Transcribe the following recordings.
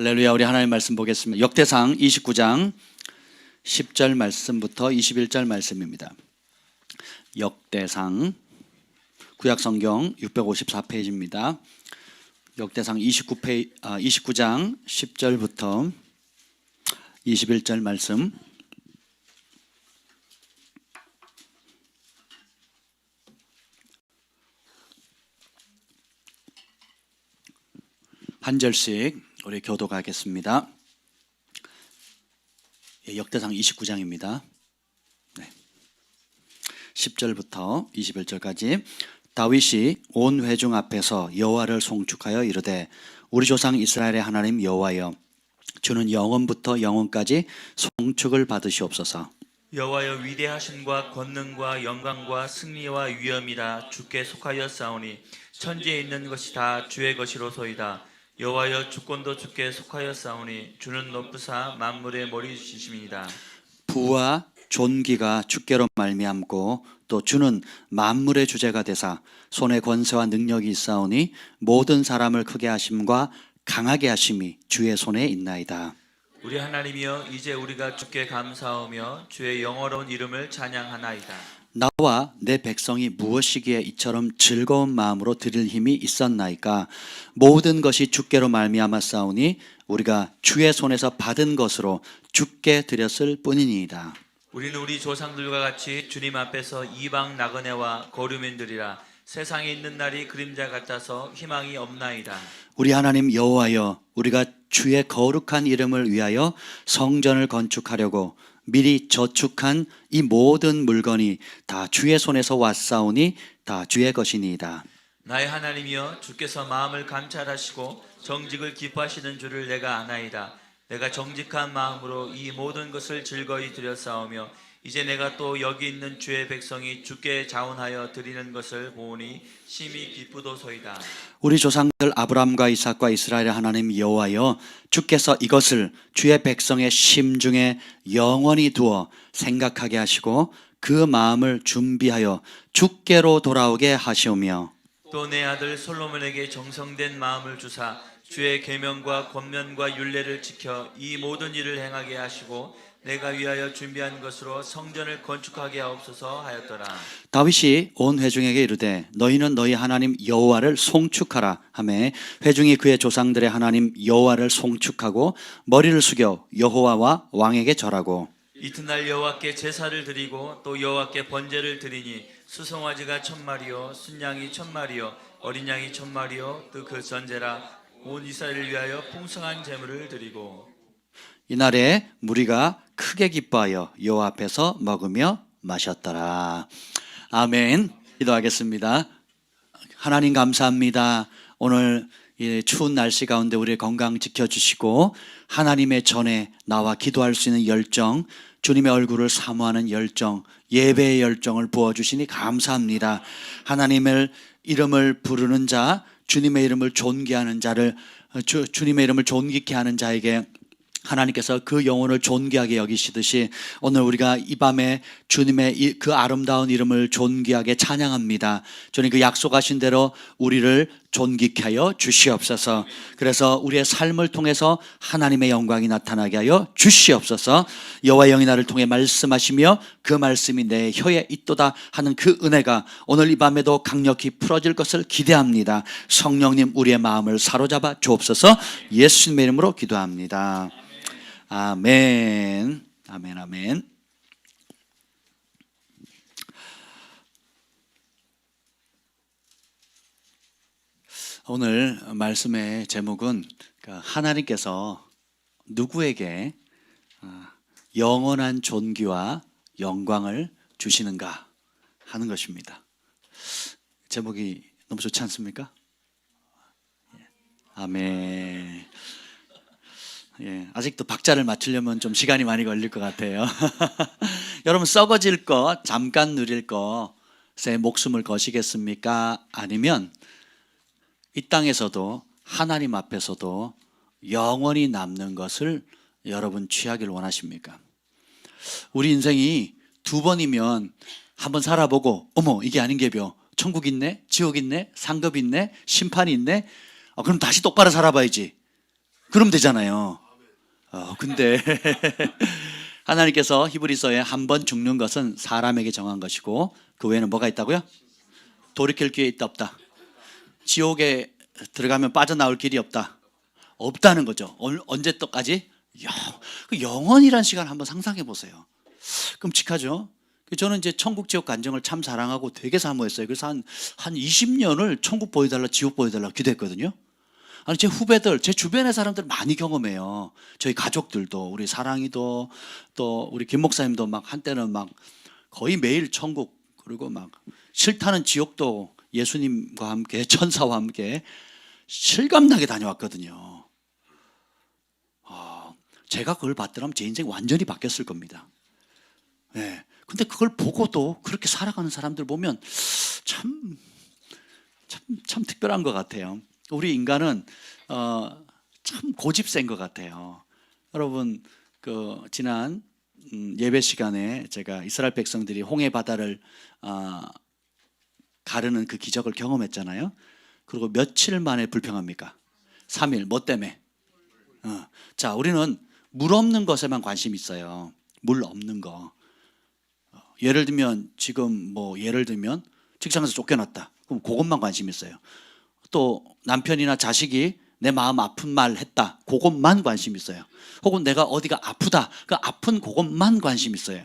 할렐루야. 우리 하나님 말씀 보겠습니다. 역대상 29장 10절 말씀부터 21절 말씀입니다. 역대상 구약성경 654페이지입니다. 역대상 29장 10절부터 21절 말씀. 한 절씩 우리 교독하겠습니다. 역대상 29장입니다. 10절부터 21절까지. 다윗이 온 회중 앞에서 여호와를 송축하여 이르되 우리 조상 이스라엘의 하나님 여호와여, 주는 영원부터 영원까지 송축을 받으시옵소서. 여호와여, 위대하심과 권능과 영광과 승리와 위엄이라 주께 속하였사오니 천지에 있는 것이 다 주의 것이로소이다. 여호와여, 주권도 주께 속하였사오니 주는 높으사 만물의 머리이심이니이다. 부와 존귀가 주께로 말미암고 또 주는 만물의 주제가 되사 손에 권세와 능력이 있사오니 모든 사람을 크게 하심과 강하게 하심이 주의 손에 있나이다. 우리 하나님이여, 이제 우리가 주께 감사하며 주의 영어로운 이름을 찬양하나이다. 나와 내 백성이 무엇이기에 이처럼 즐거운 마음으로 드릴 힘이 있었나이까? 모든 것이 주께로 말미암았사오니 우리가 주의 손에서 받은 것으로 주께 드렸을 뿐이니이다. 우리는 우리 조상들과 같이 주님 앞에서 이방 나그네와 거류민들이라. 세상에 있는 날이 그림자 같아서 희망이 없나이다. 우리 하나님 여호와여, 우리가 주의 거룩한 이름을 위하여 성전을 건축하려고 미리 저축한 이 모든 물건이 다 주의 손에서 왔사오니 다 주의 것이니이다. 나의 하나님이여, 주께서 마음을 감찰하시고 정직을 기뻐하시는 줄을 내가 아나이다. 내가 정직한 마음으로 이 모든 것을 즐거이 드렸사오며 이제 내가 또 여기 있는 주의 백성이 주께 자원하여 드리는 것을 보니 심히 기쁘도소이다. 우리 조상들 아브라함과 이삭과 이스라엘의 하나님 여호와여, 주께서 이것을 주의 백성의 심중에 영원히 두어 생각하게 하시고 그 마음을 준비하여 주께로 돌아오게 하시오며 또 내 아들 솔로몬에게 정성된 마음을 주사 주의 계명과 권면과 율례를 지켜 이 모든 일을 행하게 하시고 내가 위하여 준비한 것으로 성전을 건축하게 하옵소서 하였더라. 다윗이 온 회중에게 이르되 너희는 너희 하나님 여호와를 송축하라 하매 회중이 그의 조상들의 하나님 여호와를 송축하고 머리를 숙여 여호와와 왕에게 절하고 이튿날 여호와께 제사를 드리고 또 여호와께 번제를 드리니 수송아지가 1000마리요 순양이 1000마리요 어린 양이 1000마리요 또 그 전제라. 온 이스라엘을 위하여 풍성한 제물을 드리고 이날에 무리가 크게 기뻐하여 여호와 앞에서 먹으며 마셨더라. 아멘. 기도하겠습니다. 하나님 감사합니다. 오늘 이 추운 날씨 가운데 우리의 건강 지켜주시고 하나님의 전에 나와 기도할 수 있는 열정, 주님의 얼굴을 사모하는 열정, 예배의 열정을 부어주시니 감사합니다. 하나님의 이름을 부르는 자, 주님의 이름을 존귀하는 자를 주님의 이름을 존귀케 하는 자에게 하나님께서 그 영혼을 존귀하게 여기시듯이 오늘 우리가 이 밤에 주님의 그 아름다운 이름을 존귀하게 찬양합니다. 주님, 그 약속하신 대로 우리를 존귀케 하여 주시옵소서. 그래서 우리의 삶을 통해서 하나님의 영광이 나타나게 하여 주시옵소서. 여호와 영이 나를 통해 말씀하시며 그 말씀이 내 혀에 있도다 하는 그 은혜가 오늘 이 밤에도 강력히 풀어질 것을 기대합니다. 성령님, 우리의 마음을 사로잡아 주옵소서. 예수님의 이름으로 기도합니다. 아멘. 아멘. 아멘. 오늘 말씀의 제목은 하나님께서 누구에게 영원한 존귀와 영광을 주시는가 하는 것입니다. 제목이 너무 좋지 않습니까? 아멘. 예, 아직도 박자를 맞추려면 좀 시간이 많이 걸릴 것 같아요. 여러분, 썩어질 것, 잠깐 누릴 것에 목숨을 거시겠습니까? 아니면 이 땅에서도 하나님 앞에서도 영원히 남는 것을 여러분 취하길 원하십니까? 우리 인생이 두 번이면 한번 살아보고 어머, 이게 아닌 게벼, 천국 있네, 지옥 있네, 상급 있네, 심판이 있네. 그럼 다시 똑바로 살아봐야지. 그럼 되잖아요. 근데 하나님께서 히브리서에 한 번 죽는 것은 사람에게 정한 것이고 그 외에는 뭐가 있다고요? 돌이킬 기회 있다 없다? 지옥에 들어가면 빠져나올 길이 없다? 없다는 거죠. 언제 또까지? 그 영원이라는 시간 한번 상상해 보세요. 끔찍하죠. 저는 이제 천국 지옥 간증을 참 사랑하고 되게 사모했어요. 그래서 한 20년을 천국 보여달라 지옥 보여달라 기도했거든요. 아니 제 후배들, 제 주변의 사람들 많이 경험해요. 저희 가족들도, 우리 사랑이도, 또 우리 김 목사님도 막 한때는 막 거의 매일 천국, 그리고 막 싫다는 지옥도 예수님과 함께 천사와 함께 실감나게 다녀왔거든요. 제가 그걸 봤더라면 제 인생 완전히 바뀌었을 겁니다. 네. 근데 그걸 보고도 그렇게 살아가는 사람들 보면 참 특별한 것 같아요. 우리 인간은 참 고집센 것 같아요. 여러분 그 지난 예배 시간에 제가 이스라엘 백성들이 홍해 바다를 가르는 그 기적을 경험했잖아요. 그리고 며칠 만에 불평합니까? 3일. 뭐 때문에? 자, 우리는 물 없는 것에만 관심이 있어요. 물 없는 거. 예를 들면 지금 예를 들면 직장에서 쫓겨났다. 그럼 그것만 관심 있어요. 또 남편이나 자식이 내 마음 아픈 말 했다. 그것만 관심 있어요. 혹은 내가 어디가 아프다. 그 아픈 그것만 관심 있어요.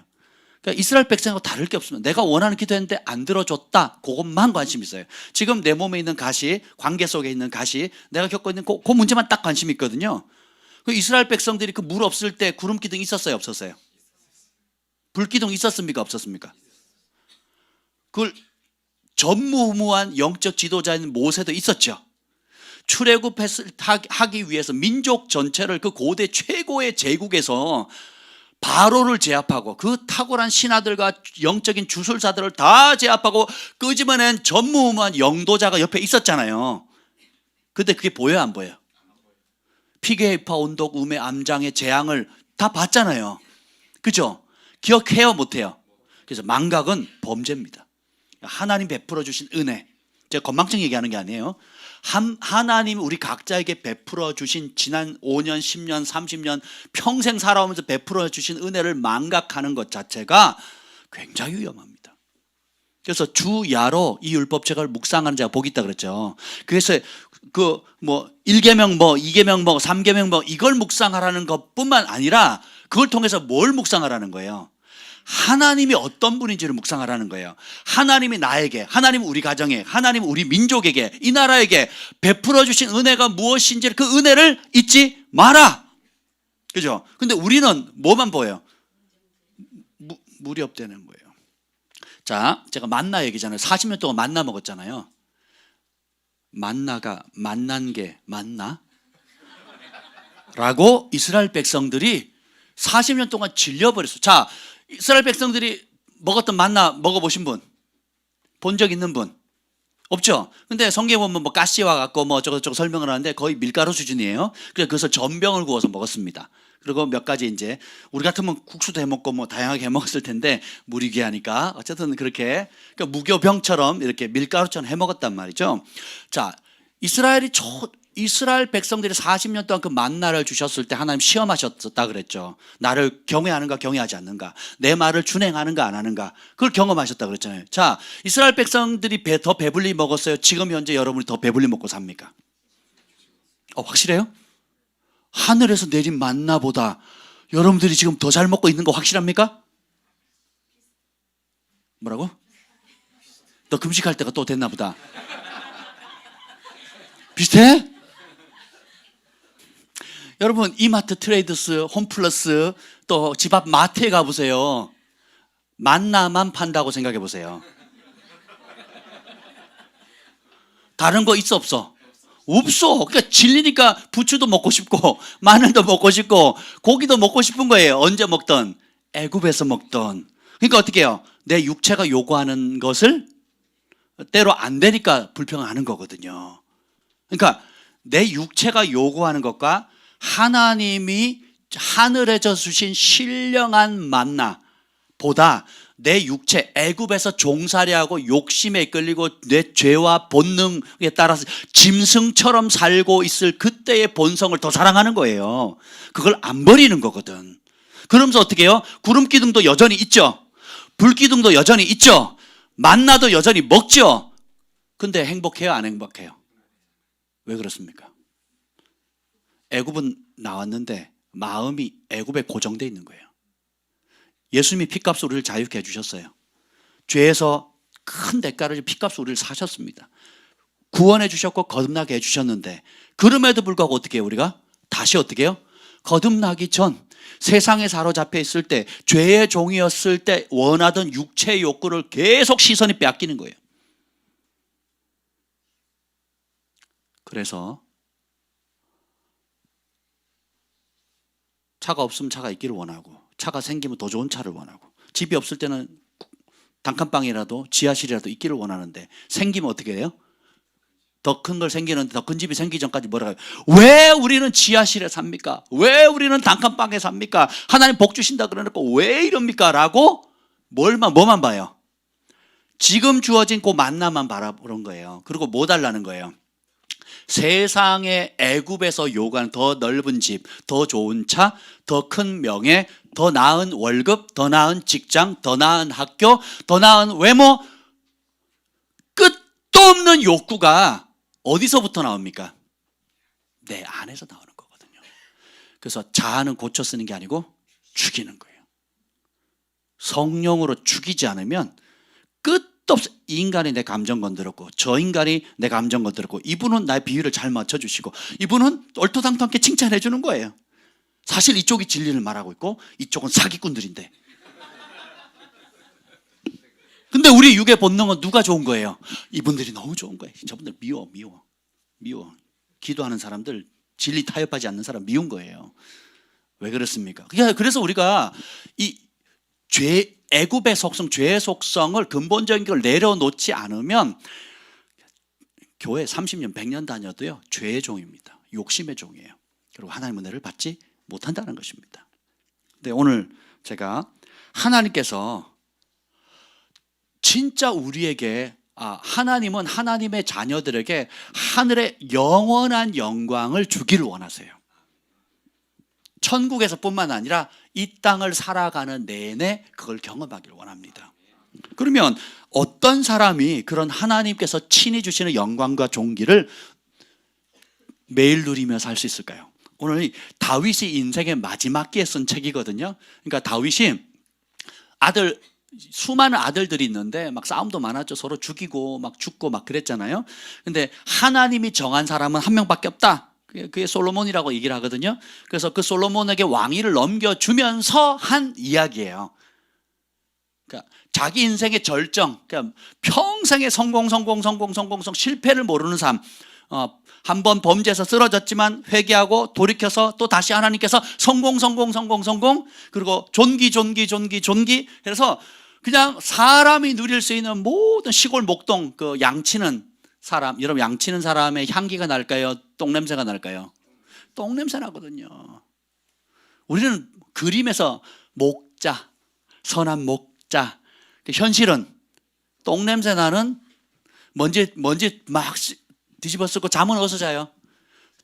그러니까 이스라엘 백성하고 다를 게 없습니다. 내가 원하는 기도했는데 안 들어줬다. 그것만 관심 있어요. 지금 내 몸에 있는 가시, 관계 속에 있는 가시, 내가 겪고 있는 그 문제만 딱 관심 있거든요. 그 이스라엘 백성들이 그 물 없을 때 구름 기둥 있었어요, 없었어요? 불 기둥 있었습니까, 없었습니까? 그걸 전무후무한 영적 지도자인 모세도 있었죠. 출애굽하기 위해서 민족 전체를 그 고대 최고의 제국에서 바로를 제압하고 그 탁월한 신하들과 영적인 주술사들을 다 제압하고 끄집어낸 전무후무한 영도자가 옆에 있었잖아요. 근데 그게 보여요, 안 보여요? 피게이파 온독 우메 암장의 재앙을 다 봤잖아요. 그죠? 기억해요, 못해요? 그래서 망각은 범죄입니다. 하나님 베풀어 주신 은혜, 제가 건망증 얘기하는 게 아니에요. 하나님 우리 각자에게 베풀어 주신 지난 5년, 10년, 30년 평생 살아오면서 베풀어 주신 은혜를 망각하는 것 자체가 굉장히 위험합니다. 그래서 주야로 이 율법책을 묵상하는 자가 복이 있다 그랬죠. 그래서 1계명 2계명 3계명 이걸 묵상하라는 것뿐만 아니라 그걸 통해서 뭘 묵상하라는 거예요? 하나님이 어떤 분인지를 묵상하라는 거예요. 하나님이 나에게, 하나님 우리 가정에, 하나님 우리 민족에게, 이 나라에게 베풀어 주신 은혜가 무엇인지 그 은혜를 잊지 마라. 그죠? 근데 우리는 뭐만 보여요? 물이 없다는 거예요. 자, 제가 만나 얘기잖아요. 40년 동안 만나 먹었잖아요. 만나가 만난 게 맞나? 라고 이스라엘 백성들이 40년 동안 질려버렸어요. 자, 이스라엘 백성들이 먹었던 만나 먹어보신 분? 본 적 있는 분? 없죠? 근데 성경에 보면 가시와 같고 저거 설명을 하는데 거의 밀가루 수준이에요. 그래서 그것을 전병을 구워서 먹었습니다. 그리고 몇 가지 이제 우리 같으면 국수도 해 먹고 다양하게 해 먹었을 텐데 물이 귀하니까 어쨌든 그렇게 그러니까 무교병처럼 이렇게 밀가루처럼 해 먹었단 말이죠. 자, 이스라엘 백성들이 40년 동안 그 만나를 주셨을 때 하나님 시험하셨다 그랬죠. 나를 경외하는가 경외하지 않는가, 내 말을 준행하는가 안 하는가, 그걸 경험하셨다 그랬잖아요. 자, 이스라엘 백성들이 더 배불리 먹었어요? 지금 현재 여러분이 더 배불리 먹고 삽니까? 확실해요? 하늘에서 내린 만나보다 여러분들이 지금 더 잘 먹고 있는 거 확실합니까? 뭐라고? 너 금식할 때가 또 됐나 보다. 비슷해? 여러분 이마트, 트레이더스, 홈플러스 또 집 앞 마트에 가보세요. 만나만 판다고 생각해 보세요. 다른 거 있어 없어? 없어. 그러니까 질리니까 부추도 먹고 싶고 마늘도 먹고 싶고 고기도 먹고 싶은 거예요. 언제 먹던, 애굽에서 먹던. 그러니까 어떻게 해요? 내 육체가 요구하는 것을 때로 안 되니까 불평하는 거거든요. 그러니까 내 육체가 요구하는 것과 하나님이 하늘에서 주신 신령한 만나보다 내 육체 애굽에서 종살이하고 욕심에 이끌리고 내 죄와 본능에 따라서 짐승처럼 살고 있을 그때의 본성을 더 사랑하는 거예요. 그걸 안 버리는 거거든. 그러면서 어떻게 해요? 구름 기둥도 여전히 있죠. 불 기둥도 여전히 있죠. 만나도 여전히 먹죠. 근데 행복해요, 안 행복해요? 왜 그렇습니까? 애굽은 나왔는데 마음이 애굽에 고정되어 있는 거예요. 예수님이 피값으로 우리를 자유케 해주셨어요. 죄에서 큰 대가를 피값으로 우리를 사셨습니다. 구원해 주셨고 거듭나게 해주셨는데 그럼에도 불구하고 어떻게 해요? 우리가 다시 어떻게 해요? 거듭나기 전 세상에 사로잡혀 있을 때 죄의 종이었을 때 원하던 육체의 욕구를 계속 시선이 빼앗기는 거예요. 그래서 차가 없으면 차가 있기를 원하고 차가 생기면 더 좋은 차를 원하고 집이 없을 때는 단칸방이라도 지하실이라도 있기를 원하는데 생기면 어떻게 해요? 더 큰 걸 생기는데 더 큰 집이 생기기 전까지 뭐라고 해요? 왜 우리는 지하실에 삽니까? 왜 우리는 단칸방에 삽니까? 하나님 복 주신다 그러놓고 왜 이럽니까? 라고 뭐만 봐요? 지금 주어진 그 만남만 바라보는 거예요. 그리고 뭐 달라는 거예요? 세상의 애굽에서 요구하는 더 넓은 집, 더 좋은 차, 더 큰 명예, 더 나은 월급, 더 나은 직장, 더 나은 학교, 더 나은 외모, 끝도 없는 욕구가 어디서부터 나옵니까? 내 안에서 나오는 거거든요. 그래서 자아는 고쳐 쓰는 게 아니고 죽이는 거예요. 성령으로 죽이지 않으면 끝도 없어. 이 인간이 내 감정 건드렸고 저 인간이 내 감정 건드렸고 이분은 나의 비유를 잘 맞춰주시고 이분은 얼토당토않게 칭찬해 주는 거예요. 사실 이쪽이 진리를 말하고 있고 이쪽은 사기꾼들인데. 근데 우리 육의 본능은 누가 좋은 거예요? 이분들이 너무 좋은 거예요. 저분들 미워. 기도하는 사람들, 진리 타협하지 않는 사람 미운 거예요. 왜 그렇습니까? 그래서 우리가 이 애굽의 속성, 죄의 속성을 근본적인 걸 내려놓지 않으면 교회 30년, 100년 다녀도요 죄의 종입니다. 욕심의 종이에요. 그리고 하나님의 은혜를 받지 못한다는 것입니다. 근데 오늘 제가 하나님께서 진짜 우리에게 하나님은 하나님의 자녀들에게 하늘의 영원한 영광을 주기를 원하세요. 천국에서 뿐만 아니라 이 땅을 살아가는 내내 그걸 경험하기를 원합니다. 그러면 어떤 사람이 그런 하나님께서 친히 주시는 영광과 존귀를 매일 누리며 살 수 있을까요? 오늘 다윗이 인생의 마지막 기에 쓴 책이거든요. 그러니까 다윗이 수많은 아들들이 있는데 막 싸움도 많았죠. 서로 죽이고 막 죽고 막 그랬잖아요. 근데 하나님이 정한 사람은 한 명밖에 없다. 그게 솔로몬이라고 얘기를 하거든요. 그래서 그 솔로몬에게 왕위를 넘겨주면서 한 이야기예요. 그러니까 자기 인생의 절정, 그러니까 평생의 성공, 실패를 모르는 삶. 한 번 범죄해서 쓰러졌지만 회개하고 돌이켜서 또 다시 하나님께서 성공. 그리고 존귀. 그래서 그냥 사람이 누릴 수 있는 모든 시골 목동 그 양치는 사람, 여러분 양치는 사람의 향기가 날까요? 똥냄새가 날까요? 똥냄새 나거든요. 우리는 그림에서 목자, 선한 목자. 현실은 똥냄새 나는 먼지 막 뒤집어 쓰고 잠은 어디서 자요?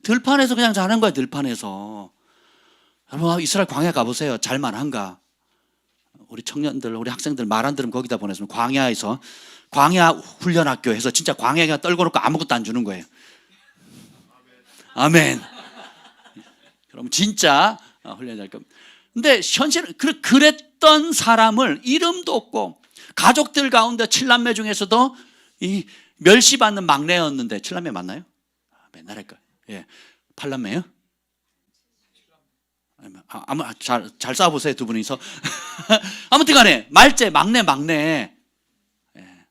들판에서 그냥 자는 거야. 들판에서. 여러분 이스라엘 광야 가보세요. 잘만한가? 우리 청년들, 우리 학생들 말 안 들으면 거기다 보내서 광야에서 광야 훈련학교에서 진짜 광야에 그냥 떨궈 놓고 아무것도 안 주는 거예요. 아멘. 그럼 진짜 훈련할 겁니다. 근데 현실은 그랬던 사람을 이름도 없고 가족들 가운데 7남매 중에서도 이 멸시받는 막내였는데 7남매 맞나요? 맨날 할까? 예. 8남매요? 잘 싸워보세요 두 분이서. 아무튼 간에 말째 막내. 예.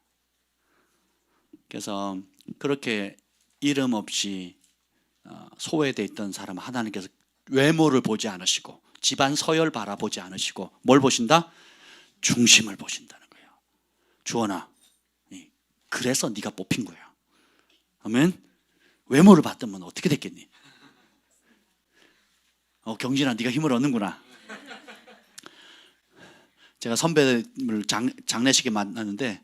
그래서 그렇게 이름 없이 소외되어 있던 사람 하나님께서 외모를 보지 않으시고 집안 서열 바라보지 않으시고 뭘 보신다? 중심을 보신다는 거예요. 주원아, 그래서 네가 뽑힌 거야. 아멘. 외모를 봤더면 어떻게 됐겠니? 경진아, 네가 힘을 얻는구나. 제가 선배를 장례식에 만났는데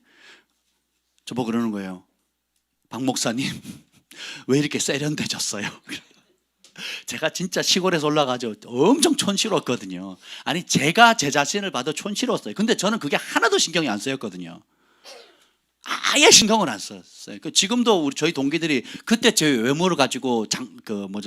저보고 그러는 거예요. 박 목사님 왜 이렇게 세련되졌어요? 제가 진짜 시골에서 올라가죠. 엄청 촌스러웠거든요. 아니 제가 제 자신을 봐도 촌스러웠어요. 근데 저는 그게 하나도 신경이 안 쓰였거든요. 아예 신경을 안 썼어요. 지금도 저희 동기들이 그때 제 외모를 가지고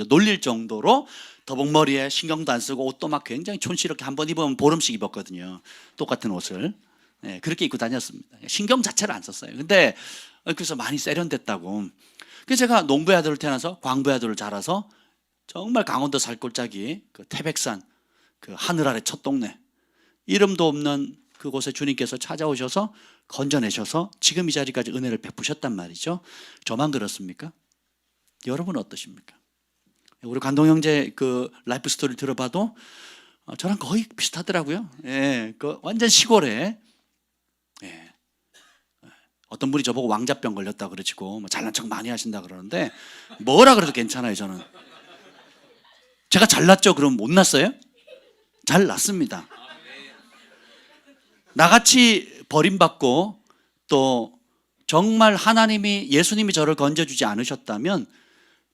놀릴 정도로 더벅머리에 신경도 안 쓰고 옷도 막 굉장히 촌스럽게 한번 입으면 보름씩 입었거든요. 똑같은 옷을. 네, 그렇게 입고 다녔습니다. 신경 자체를 안 썼어요. 근데 그래서 많이 세련됐다고. 그래서 제가 농부의 아들을 태어나서 광부의 아들을 자라서 정말 강원도 살골짜기 그 태백산 그 하늘 아래 첫 동네 이름도 없는 그곳에 주님께서 찾아오셔서 건져내셔서 지금 이 자리까지 은혜를 베푸셨단 말이죠. 저만 그렇습니까? 여러분은 어떠십니까? 우리 관동 형제 그 라이프 스토리 들어봐도 저랑 거의 비슷하더라고요. 예, 그 완전 시골에 예. 어떤 분이 저보고 왕자병 걸렸다 그러시고 뭐 잘난 척 많이 하신다 그러는데 뭐라 그래도 괜찮아요. 저는 제가 잘났죠? 그럼 못 났어요? 잘났습니다. 나같이 버림받고 또 정말 하나님이 예수님이 저를 건져주지 않으셨다면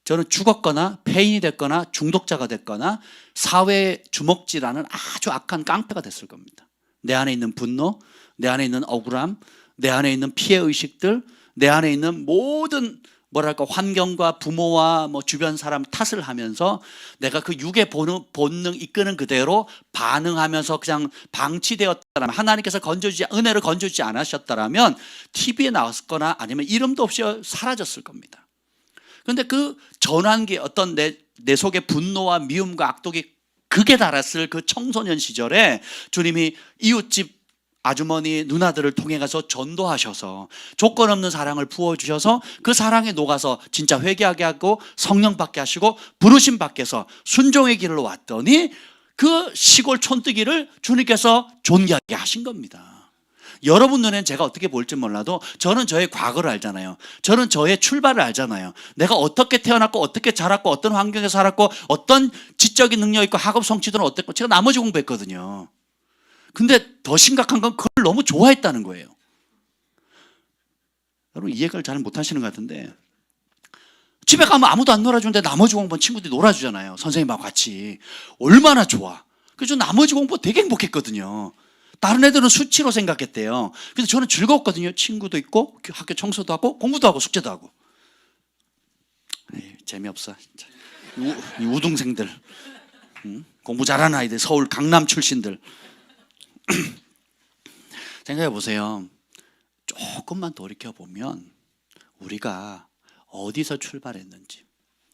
저는 죽었거나 폐인이 됐거나 중독자가 됐거나 사회의 주먹질하는 아주 악한 깡패가 됐을 겁니다. 내 안에 있는 분노, 내 안에 있는 억울함, 내 안에 있는 피해의식들, 내 안에 있는 모든 뭐랄까 환경과 부모와 뭐 주변 사람 탓을 하면서 내가 그 육의 본능 이끄는 그대로 반응하면서 그냥 방치되었다면 하나님께서 은혜를 건져주지 않으셨다면 TV에 나왔거나 아니면 이름도 없이 사라졌을 겁니다. 그런데 그 전환기 어떤 내 속의 분노와 미움과 악독이 극에 달했을 그 청소년 시절에 주님이 이웃집 아주머니 누나들을 통해 가서 전도하셔서 조건 없는 사랑을 부어주셔서 그 사랑에 녹아서 진짜 회개하게 하고 성령 받게 하시고 부르심 받게서 순종의 길로 왔더니 그 시골 촌뜨기를 주님께서 존귀하게 하신 겁니다. 여러분 눈엔 제가 어떻게 볼지 몰라도 저는 저의 과거를 알잖아요. 저는 저의 출발을 알잖아요. 내가 어떻게 태어났고 어떻게 자랐고 어떤 환경에서 살았고 어떤 지적인 능력이 있고 학업 성취도는 어땠고 제가 나머지 공부했거든요. 근데 더 심각한 건 그걸 너무 좋아했다는 거예요. 여러분 이해를 잘 못하시는 것 같은데 집에 가면 아무도 안 놀아주는데 나머지 공부는 친구들이 놀아주잖아요. 선생님하고 같이. 얼마나 좋아. 그래서 나머지 공부 되게 행복했거든요. 다른 애들은 수치로 생각했대요. 그래서 저는 즐거웠거든요. 친구도 있고 학교 청소도 하고 공부도 하고 숙제도 하고. 에이, 재미없어 진짜. 이 우등생들, 공부 잘하는 아이들, 서울 강남 출신들. 생각해 보세요. 조금만 돌이켜보면 우리가 어디서 출발했는지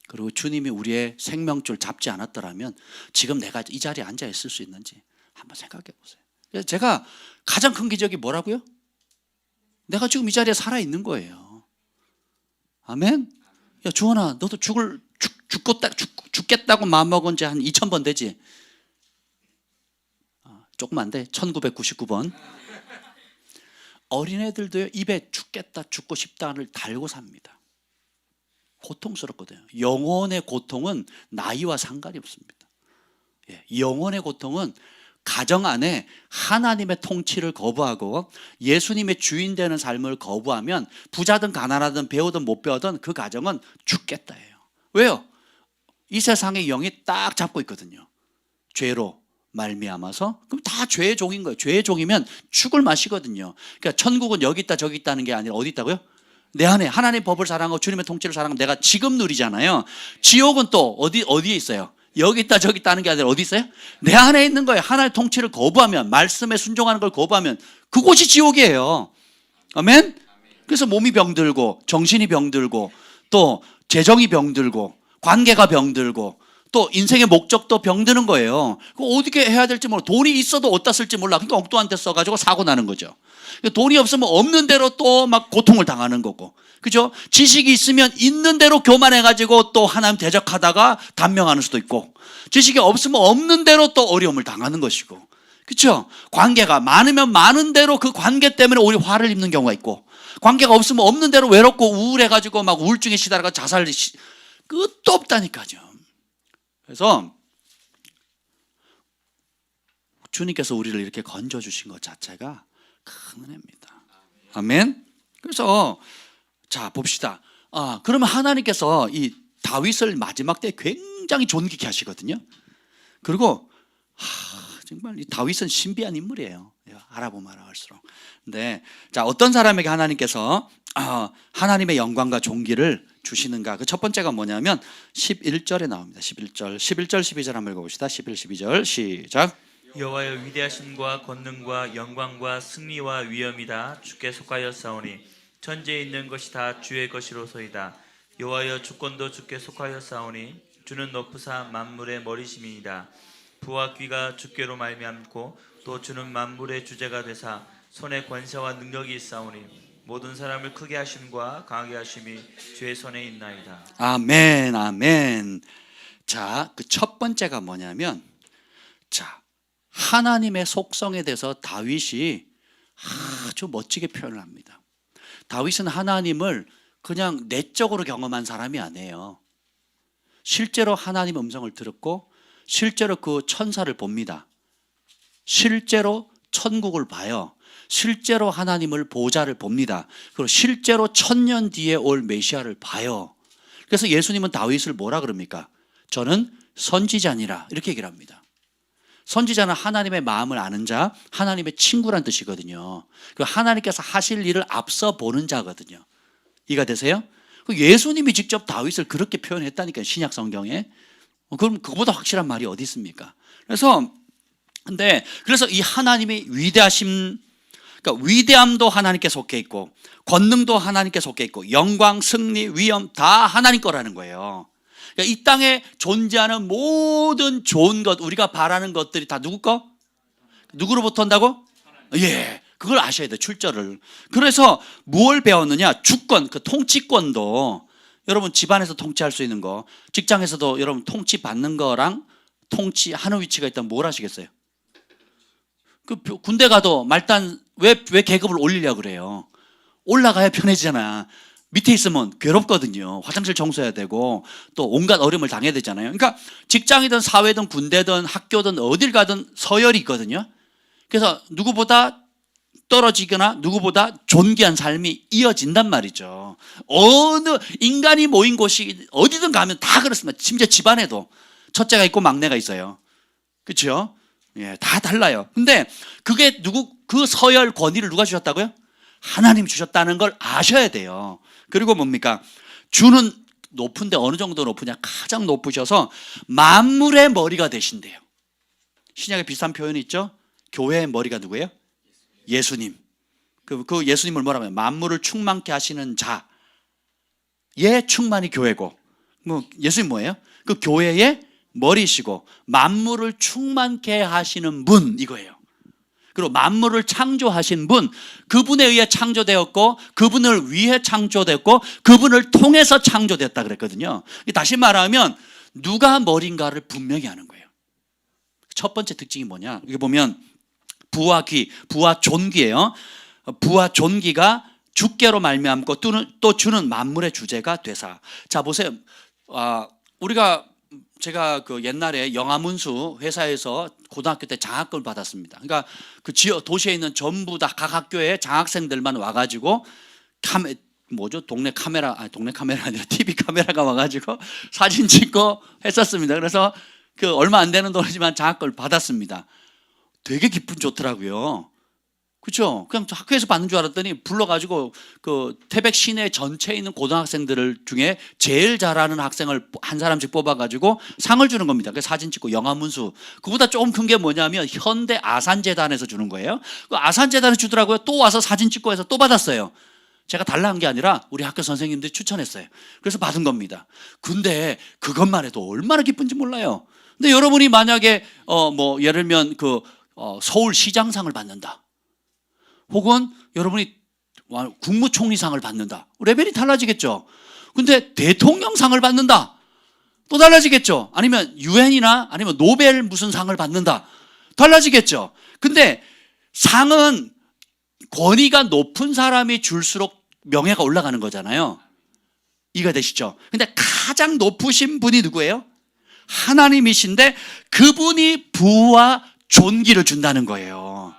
그리고 주님이 우리의 생명줄 잡지 않았더라면 지금 내가 이 자리에 앉아 있을 수 있는지 한번 생각해 보세요. 그래서 제가 가장 큰 기적이 뭐라고요? 내가 지금 이 자리에 살아있는 거예요. 아멘? 야 주원아 너도 죽겠다고 마음먹은 지 한 2000번 되지? 조금 안 돼. 1999번. 어린애들도요 입에 죽겠다 죽고 싶다를 달고 삽니다. 고통스럽거든요. 영혼의 고통은 나이와 상관이 없습니다. 영혼의 고통은 가정 안에 하나님의 통치를 거부하고 예수님의 주인 되는 삶을 거부하면 부자든 가난하든 배우든 못 배우든 그 가정은 죽겠다예요. 왜요? 이 세상의 영이 딱 잡고 있거든요. 죄로 말미암아서. 그럼 다 죄의 종인 거예요. 죄의 종이면 죽을 맛이거든요. 그러니까 천국은 여기 있다 저기 있다는 게 아니라 어디 있다고요? 내 안에 하나님의 법을 사랑하고 주님의 통치를 사랑하면 내가 지금 누리잖아요. 지옥은 또 어디에 있어요? 여기 있다 저기 있다는 게 아니라 어디 있어요? 내 안에 있는 거예요. 하나님의 통치를 거부하면, 말씀에 순종하는 걸 거부하면 그곳이 지옥이에요. 아멘? 그래서 몸이 병들고 정신이 병들고 또 재정이 병들고 관계가 병들고 또 인생의 목적도 병드는 거예요. 어떻게 해야 될지 몰라. 돈이 있어도 어디다 쓸지 몰라. 그러니까 엉뚱한 데 써가지고 사고 나는 거죠. 돈이 없으면 없는 대로 또 막 고통을 당하는 거고. 그죠? 지식이 있으면 있는 대로 교만해가지고 또 하나님 대적하다가 단명하는 수도 있고, 지식이 없으면 없는 대로 또 어려움을 당하는 것이고, 그렇죠? 관계가 많으면 많은 대로 그 관계 때문에 오히려 화를 입는 경우가 있고, 관계가 없으면 없는 대로 외롭고 우울해가지고 막 우울증에 시달려가 끝도 없다니까요. 그래서 주님께서 우리를 이렇게 건져주신 것 자체가 큰 은혜입니다. 아멘. 그래서 자 봅시다. 그러면 하나님께서 이 다윗을 마지막 때 굉장히 존귀케 하시거든요. 그리고 정말 이 다윗은 신비한 인물이에요. 알아보면 알아갈수록. 근데 자 어떤 사람에게 하나님께서 하나님의 영광과 존귀를 주시는가? 그 첫 번째가 뭐냐면 11절에 나옵니다. 11절, 12절 한번 읽어봅시다. 11, 12절 시작. 여호와여 위대하심과 권능과 영광과 승리와 위엄이다 주께 속하였사오니 천지에 있는 것이 다 주의 것이로소이다. 여호와여 주권도 주께 속하였사오니 주는 높으사 만물의 머리심이니이다. 부와 귀가 주께로 말미암고 또 주는 만물의 주제가 되사 손에 권세와 능력이 있사오니 모든 사람을 크게 하심과 강하게 하심이 주의 손에 있나이다. 아멘, 아멘. 자, 그 첫 번째가 뭐냐면, 자, 하나님의 속성에 대해서 다윗이 아주 멋지게 표현을 합니다. 다윗은 하나님을 그냥 내적으로 경험한 사람이 아니에요. 실제로 하나님 음성을 들었고, 실제로 그 천사를 봅니다. 실제로 천국을 봐요. 실제로 하나님을 보좌를 봅니다. 그리고 실제로 1000년 뒤에 올 메시아를 봐요. 그래서 예수님은 다윗을 뭐라 그럽니까? 저는 선지자니라 이렇게 얘기를 합니다. 선지자는 하나님의 마음을 아는 자, 하나님의 친구란 뜻이거든요. 그 하나님께서 하실 일을 앞서 보는 자거든요. 이해가 되세요? 예수님이 직접 다윗을 그렇게 표현했다니까요. 신약 성경에. 그럼 그거보다 확실한 말이 어디 있습니까? 그래서 이 하나님의 위대하심, 그러니까 위대함도 하나님께 속해 있고 권능도 하나님께 속해 있고 영광, 승리, 위엄 다 하나님 거라는 거예요. 그러니까 이 땅에 존재하는 모든 좋은 것, 우리가 바라는 것들이 다 누구 거? 누구로부터 온다고? 예, 그걸 아셔야 돼요. 출처를. 그래서 무엇을 배웠느냐? 주권, 그 통치권도 여러분 집안에서 통치할 수 있는 거, 직장에서도 여러분 통치받는 거랑 통치하는 위치가 있다면 뭘 하시겠어요? 그 군대 가도 말단 왜 계급을 올리려고 그래요? 올라가야 편해지잖아. 밑에 있으면 괴롭거든요. 화장실 청소해야 되고 또 온갖 어려움을 당해야 되잖아요. 그러니까 직장이든 사회든 군대든 학교든 어딜 가든 서열이 있거든요. 그래서 누구보다 떨어지거나 누구보다 존귀한 삶이 이어진단 말이죠. 어느 인간이 모인 곳이 어디든 가면 다 그렇습니다. 심지어 집안에도 첫째가 있고 막내가 있어요. 그렇죠? 예, 다 달라요. 근데 그게 그 서열 권위를 누가 주셨다고요? 하나님이 주셨다는 걸 아셔야 돼요. 그리고 뭡니까? 주는 높은데 어느 정도 높으냐? 가장 높으셔서 만물의 머리가 되신대요. 신약에 비슷한 표현이 있죠? 교회의 머리가 누구예요? 예수님. 그 예수님을 뭐라고 해요? 만물을 충만케 하시는 자의 충만이 교회고, 예수님 뭐예요? 그 교회의 머리시고 만물을 충만케 하시는 분, 이거예요. 그리고 만물을 창조하신 분, 그분에 의해 창조되었고 그분을 위해 창조됐고 그분을 통해서 창조됐다 그랬거든요. 다시 말하면 누가 머리인가를 분명히 하는 거예요. 첫 번째 특징이 뭐냐? 여기 보면 부와 귀, 부와 존귀예요. 부와 존귀가 주께로 말미암고 또 주는 만물의 주제가 되사. 자 보세요. 제가 그 옛날에 영화문수 회사에서 고등학교 때 장학금을 받았습니다. 그러니까 그 도시에 있는 전부 다 각 학교에 장학생들만 와가지고 동네 카메라 아니라 TV 카메라가 와가지고 사진 찍고 했었습니다. 그래서 그 얼마 안 되는 돈이지만 장학금을 받았습니다. 되게 기분 좋더라고요. 그렇죠? 그냥 학교에서 받는 줄 알았더니 불러가지고 그 태백 시내 전체에 있는 고등학생들 중에 제일 잘하는 학생을 한 사람씩 뽑아가지고 상을 주는 겁니다. 그 사진 찍고 영화문수. 그보다 조금 큰 게 뭐냐면 현대 아산재단에서 주는 거예요. 그 아산재단에서 주더라고요. 또 와서 사진 찍고 해서 또 받았어요. 제가 달라 한 게 아니라 우리 학교 선생님들이 추천했어요. 그래서 받은 겁니다. 근데 그것만 해도 얼마나 기쁜지 몰라요. 근데 여러분이 만약에 예를 들면 서울시장상을 받는다. 혹은 여러분이 국무총리상을 받는다. 레벨이 달라지겠죠. 근데 대통령상을 받는다. 또 달라지겠죠. 아니면 유엔이나 아니면 노벨 무슨 상을 받는다. 달라지겠죠. 근데 상은 권위가 높은 사람이 줄수록 명예가 올라가는 거잖아요. 이해가 되시죠? 근데 가장 높으신 분이 누구예요? 하나님이신데 그분이 부와 존귀를 준다는 거예요.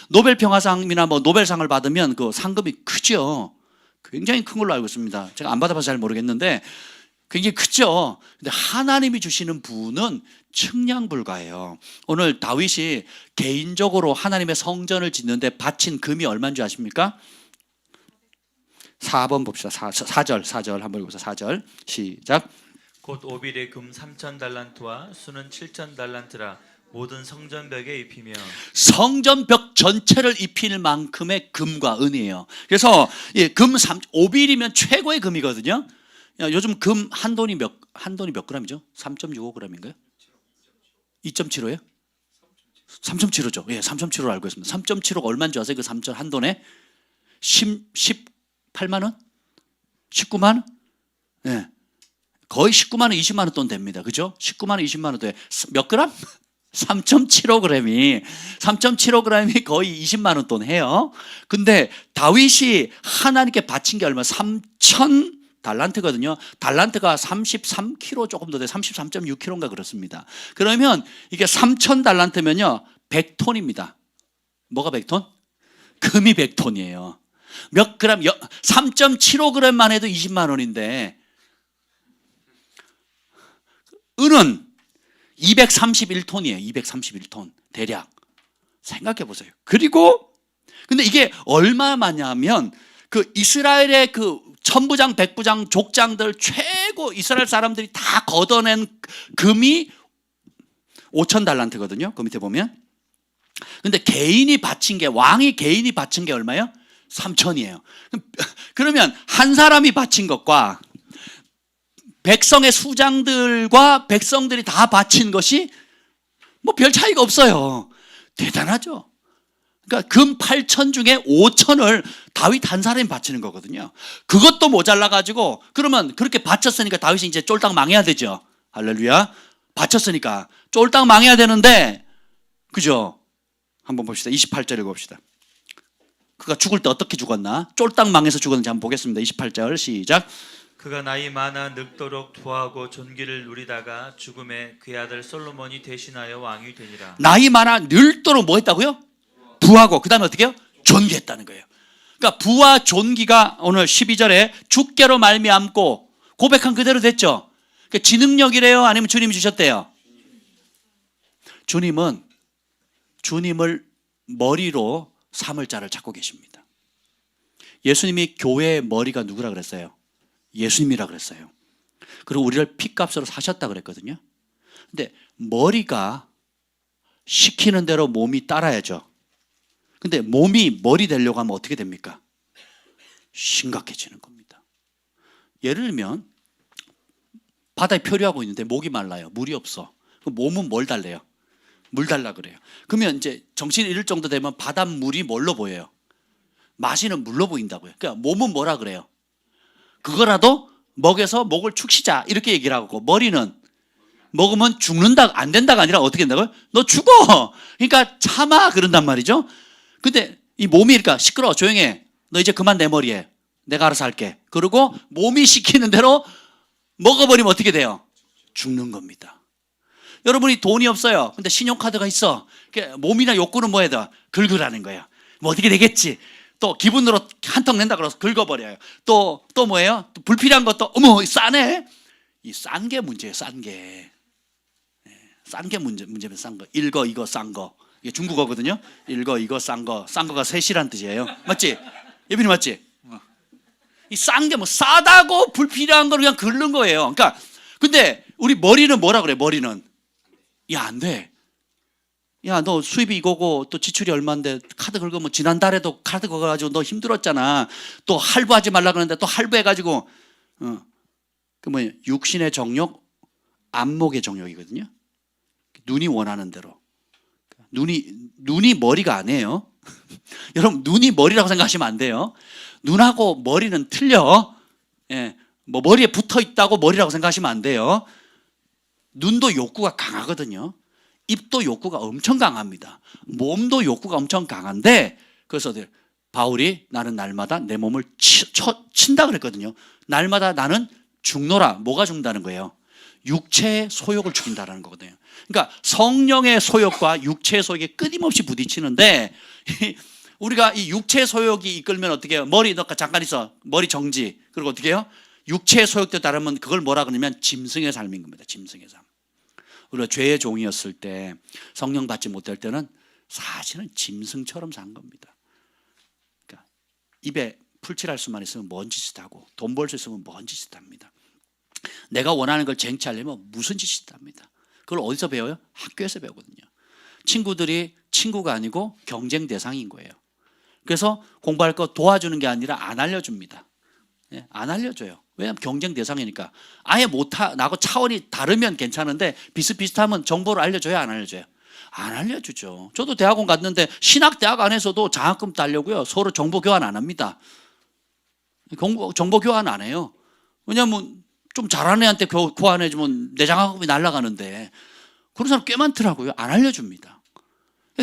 노벨 평화상이나 뭐 노벨상을 받으면 그 상금이 크죠. 굉장히 큰 걸로 알고 있습니다. 제가 안 받아봐서 잘 모르겠는데 굉장히 크죠. 근데 하나님이 주시는 부는 측량 불가예요. 오늘 다윗이 개인적으로 하나님의 성전을 짓는데 바친 금이 얼마인 줄 아십니까? 4번 봅시다. 4절 한번 읽어보세요. 4절 시작. 곧 오빌의 금 3,000달란트와 수는 7,000달란트라 모든 성전벽에 입히며 성전벽 전체를 입힐 만큼의 금과 은이에요. 그래서 오빌이면 최고의 금이거든요. 요즘 금 한 돈이 몇 그램이죠? 3.65g인가요? 2.75예요? 3.75죠. 예, 3.75로 알고 있습니다. 3.75가 얼마인 줄 아세요? 그 3천 한 돈에 18만 원? 19만 원? 예. 거의 19만 원, 20만 원 돈 됩니다. 그죠? 19만 원, 20만 원 돼. 몇 그램? 3.75g이 거의 20만 원 돈 해요. 근데 다윗이 하나님께 바친 게 얼마? 3,000 달란트거든요. 달란트가 33kg 조금 더 돼. 33.6kg인가 그렇습니다. 그러면 이게 3,000 달란트면요 100톤입니다. 뭐가 100톤? 금이 100톤이에요. 몇 그램? 3.75g만 해도 20만 원인데 은은 231톤이에요. 231톤 대략. 생각해 보세요. 그리고 근데 이게 얼마냐면 그 이스라엘의 그 천부장, 백부장, 족장들 최고 이스라엘 사람들이 다 걷어낸 금이 5,000달란트거든요. 그 밑에 보면. 근데 개인이 바친 게 왕이 개인이 바친 게 얼마예요? 3,000이에요. 그러면 한 사람이 바친 것과 백성의 수장들과 백성들이 다 바친 것이 뭐 별 차이가 없어요. 대단하죠. 그러니까 금 8천 중에 5천을 다윗 한 사람이 바치는 거거든요. 그것도 모자라 가지고 그러면 그렇게 바쳤으니까 다윗이 이제 쫄딱 망해야 되죠. 할렐루야. 바쳤으니까 쫄딱 망해야 되는데 그죠? 한번 봅시다. 28절 읽어봅시다. 그가 죽을 때 어떻게 죽었나? 쫄딱 망해서 죽었는지 한번 보겠습니다. 28절 시작. 그가 나이 많아 늙도록 부하고 존귀를 누리다가 죽음에 그의 아들 솔로몬이 대신하여 왕이 되니라. 나이 많아 늙도록 뭐 했다고요? 부하고 그 다음에 어떻게 해요? 존귀했다는 거예요. 그러니까 부와 존귀가 오늘 12절에 주께로 말미암고 고백한 그대로 됐죠. 그러니까 지능력이래요? 아니면 주님이 주셨대요? 주님은 주님을 머리로 삼을 자를 찾고 계십니다. 예수님이 교회의 머리가 누구라 그랬어요? 예수님이라 그랬어요. 그리고 우리를 핏값으로 사셨다 그랬거든요. 근데 머리가 시키는 대로 몸이 따라야죠. 근데 몸이 머리 되려고 하면 어떻게 됩니까? 심각해지는 겁니다. 예를 들면 바다에 표류하고 있는데 목이 말라요. 물이 없어. 그럼 몸은 뭘 달래요? 물 달라 그래요. 그러면 이제 정신이 잃을 정도 되면 바닷물이 뭘로 보여요? 마시는 물로 보인다고요. 그러니까 몸은 뭐라 그래요? 그거라도 먹여서 목을 축시자 이렇게 얘기를 하고 머리는 먹으면 죽는다 안 된다가 아니라 어떻게 된다고요? 너 죽어. 그러니까 참아 그런단 말이죠. 근데 이 몸이 그러니까 시끄러워 조용해. 너 이제 그만 내 머리에 내가 알아서 할게. 그리고 몸이 시키는 대로 먹어버리면 어떻게 돼요? 죽는 겁니다. 여러분이 돈이 없어요. 근데 신용카드가 있어. 몸이나 욕구는 뭐 해야 돼? 긁으라는 거예요. 뭐 어떻게 되겠지? 또 기분으로 한턱 낸다 그래서 긁어버려요. 또 뭐예요? 또 불필요한 것도 어머 싸네. 이 싼 게 문제예요. 싼 게. 싼 게 문제면 싼 거. 일거 이거 싼 거. 이게 중국어거든요. 일거 이거 싼 거. 싼 거가 셋이란 뜻이에요. 맞지? 예빈이 맞지? 이 싼 게 뭐 싸다고 불필요한 걸 그냥 긁는 거예요. 그러니까 근데 우리 머리는 뭐라 그래? 머리는 야 안 돼. 야 너 수입이 이거고 또 지출이 얼마인데 카드 긁으면 지난달에도 카드 긁어가지고 너 힘들었잖아. 또 할부하지 말라 그러는데 또 할부해가지고 그 뭐야 육신의 정욕, 안목의 정욕이거든요. 눈이 원하는 대로. 눈이 머리가 아니에요. 여러분 눈이 머리라고 생각하시면 안 돼요. 눈하고 머리는 틀려. 예, 뭐 머리에 붙어 있다고 머리라고 생각하시면 안 돼요. 눈도 욕구가 강하거든요. 입도 욕구가 엄청 강합니다. 몸도 욕구가 엄청 강한데 그래서 바울이 나는 날마다 내 몸을 친다 그랬거든요. 날마다 나는 죽노라. 뭐가 죽는다는 거예요? 육체의 소욕을 죽인다라는 거거든요. 그러니까 성령의 소욕과 육체의 소욕이 끊임없이 부딪히는데 우리가 이 육체의 소욕이 이끌면 어떻게 해요? 머리 너 잠깐 있어. 머리 정지. 그리고 어떻게 해요? 육체의 소욕에 따르면 그걸 뭐라 그러냐면 짐승의 삶인 겁니다. 짐승의 삶. 우리가 죄의 종이었을 때 성령 받지 못할 때는 사실은 짐승처럼 산 겁니다. 그러니까 입에 풀칠할 수만 있으면 뭔 짓을 하고 돈 벌 수 있으면 뭔 짓을 합니다. 내가 원하는 걸 쟁취하려면 무슨 짓을 합니다. 그걸 어디서 배워요? 학교에서 배우거든요. 친구들이 친구가 아니고 경쟁 대상인 거예요. 그래서 공부할 거 도와주는 게 아니라 안 알려줍니다. 안 알려줘요. 왜냐하면 경쟁 대상이니까. 아예 나하고 차원이 다르면 괜찮은데 비슷비슷하면 정보를 알려줘야 안 알려줘요? 안 알려주죠. 저도 대학원 갔는데 신학대학 안에서도 장학금 따려고요. 서로 정보 교환 안 합니다. 정보 교환 안 해요. 왜냐하면 좀 잘하는 애한테 교환해주면 내 장학금이 날아가는데 그런 사람 꽤 많더라고요. 안 알려줍니다.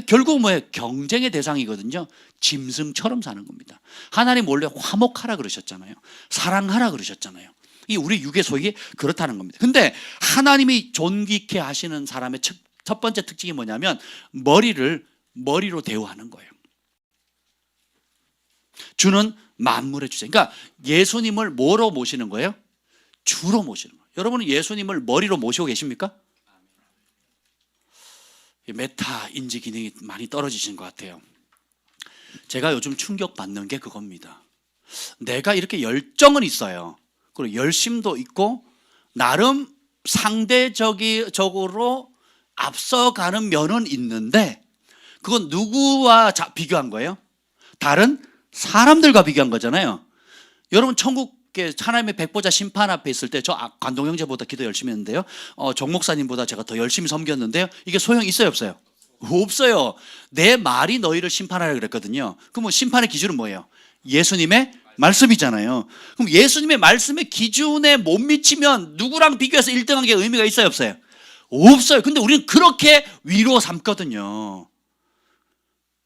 결국 뭐예요? 경쟁의 대상이거든요. 짐승처럼 사는 겁니다. 하나님 원래 화목하라 그러셨잖아요. 사랑하라 그러셨잖아요. 이 우리 육의 소욕이 그렇다는 겁니다. 근데 하나님이 존귀케 하시는 사람의 첫 번째 특징이 뭐냐면 머리로 대우하는 거예요. 주는 만물의 주제. 그러니까 예수님을 뭐로 모시는 거예요? 주로 모시는 거예요. 여러분은 예수님을 머리로 모시고 계십니까? 메타 인지 기능이 많이 떨어지신 것 같아요. 제가 요즘 충격받는 게 그겁니다. 내가 이렇게 열정은 있어요. 그리고 열심도 있고 나름 상대적으로 앞서가는 면은 있는데 그건 누구와 비교한 거예요? 다른 사람들과 비교한 거잖아요. 여러분 천국에 하나님의 백보자 심판 앞에 있을 때 저 관동 형제보다 기도 열심히 했는데요. 정 목사님보다 제가 더 열심히 섬겼는데요. 이게 소용이 있어요, 없어요? 없어요. 내 말이 너희를 심판하라 그랬거든요. 그럼 심판의 기준은 뭐예요? 예수님의 말씀이잖아요. 그럼 예수님의 말씀의 기준에 못 미치면 누구랑 비교해서 1등한 게 의미가 있어요, 없어요? 없어요. 근데 우리는 그렇게 위로 삼거든요.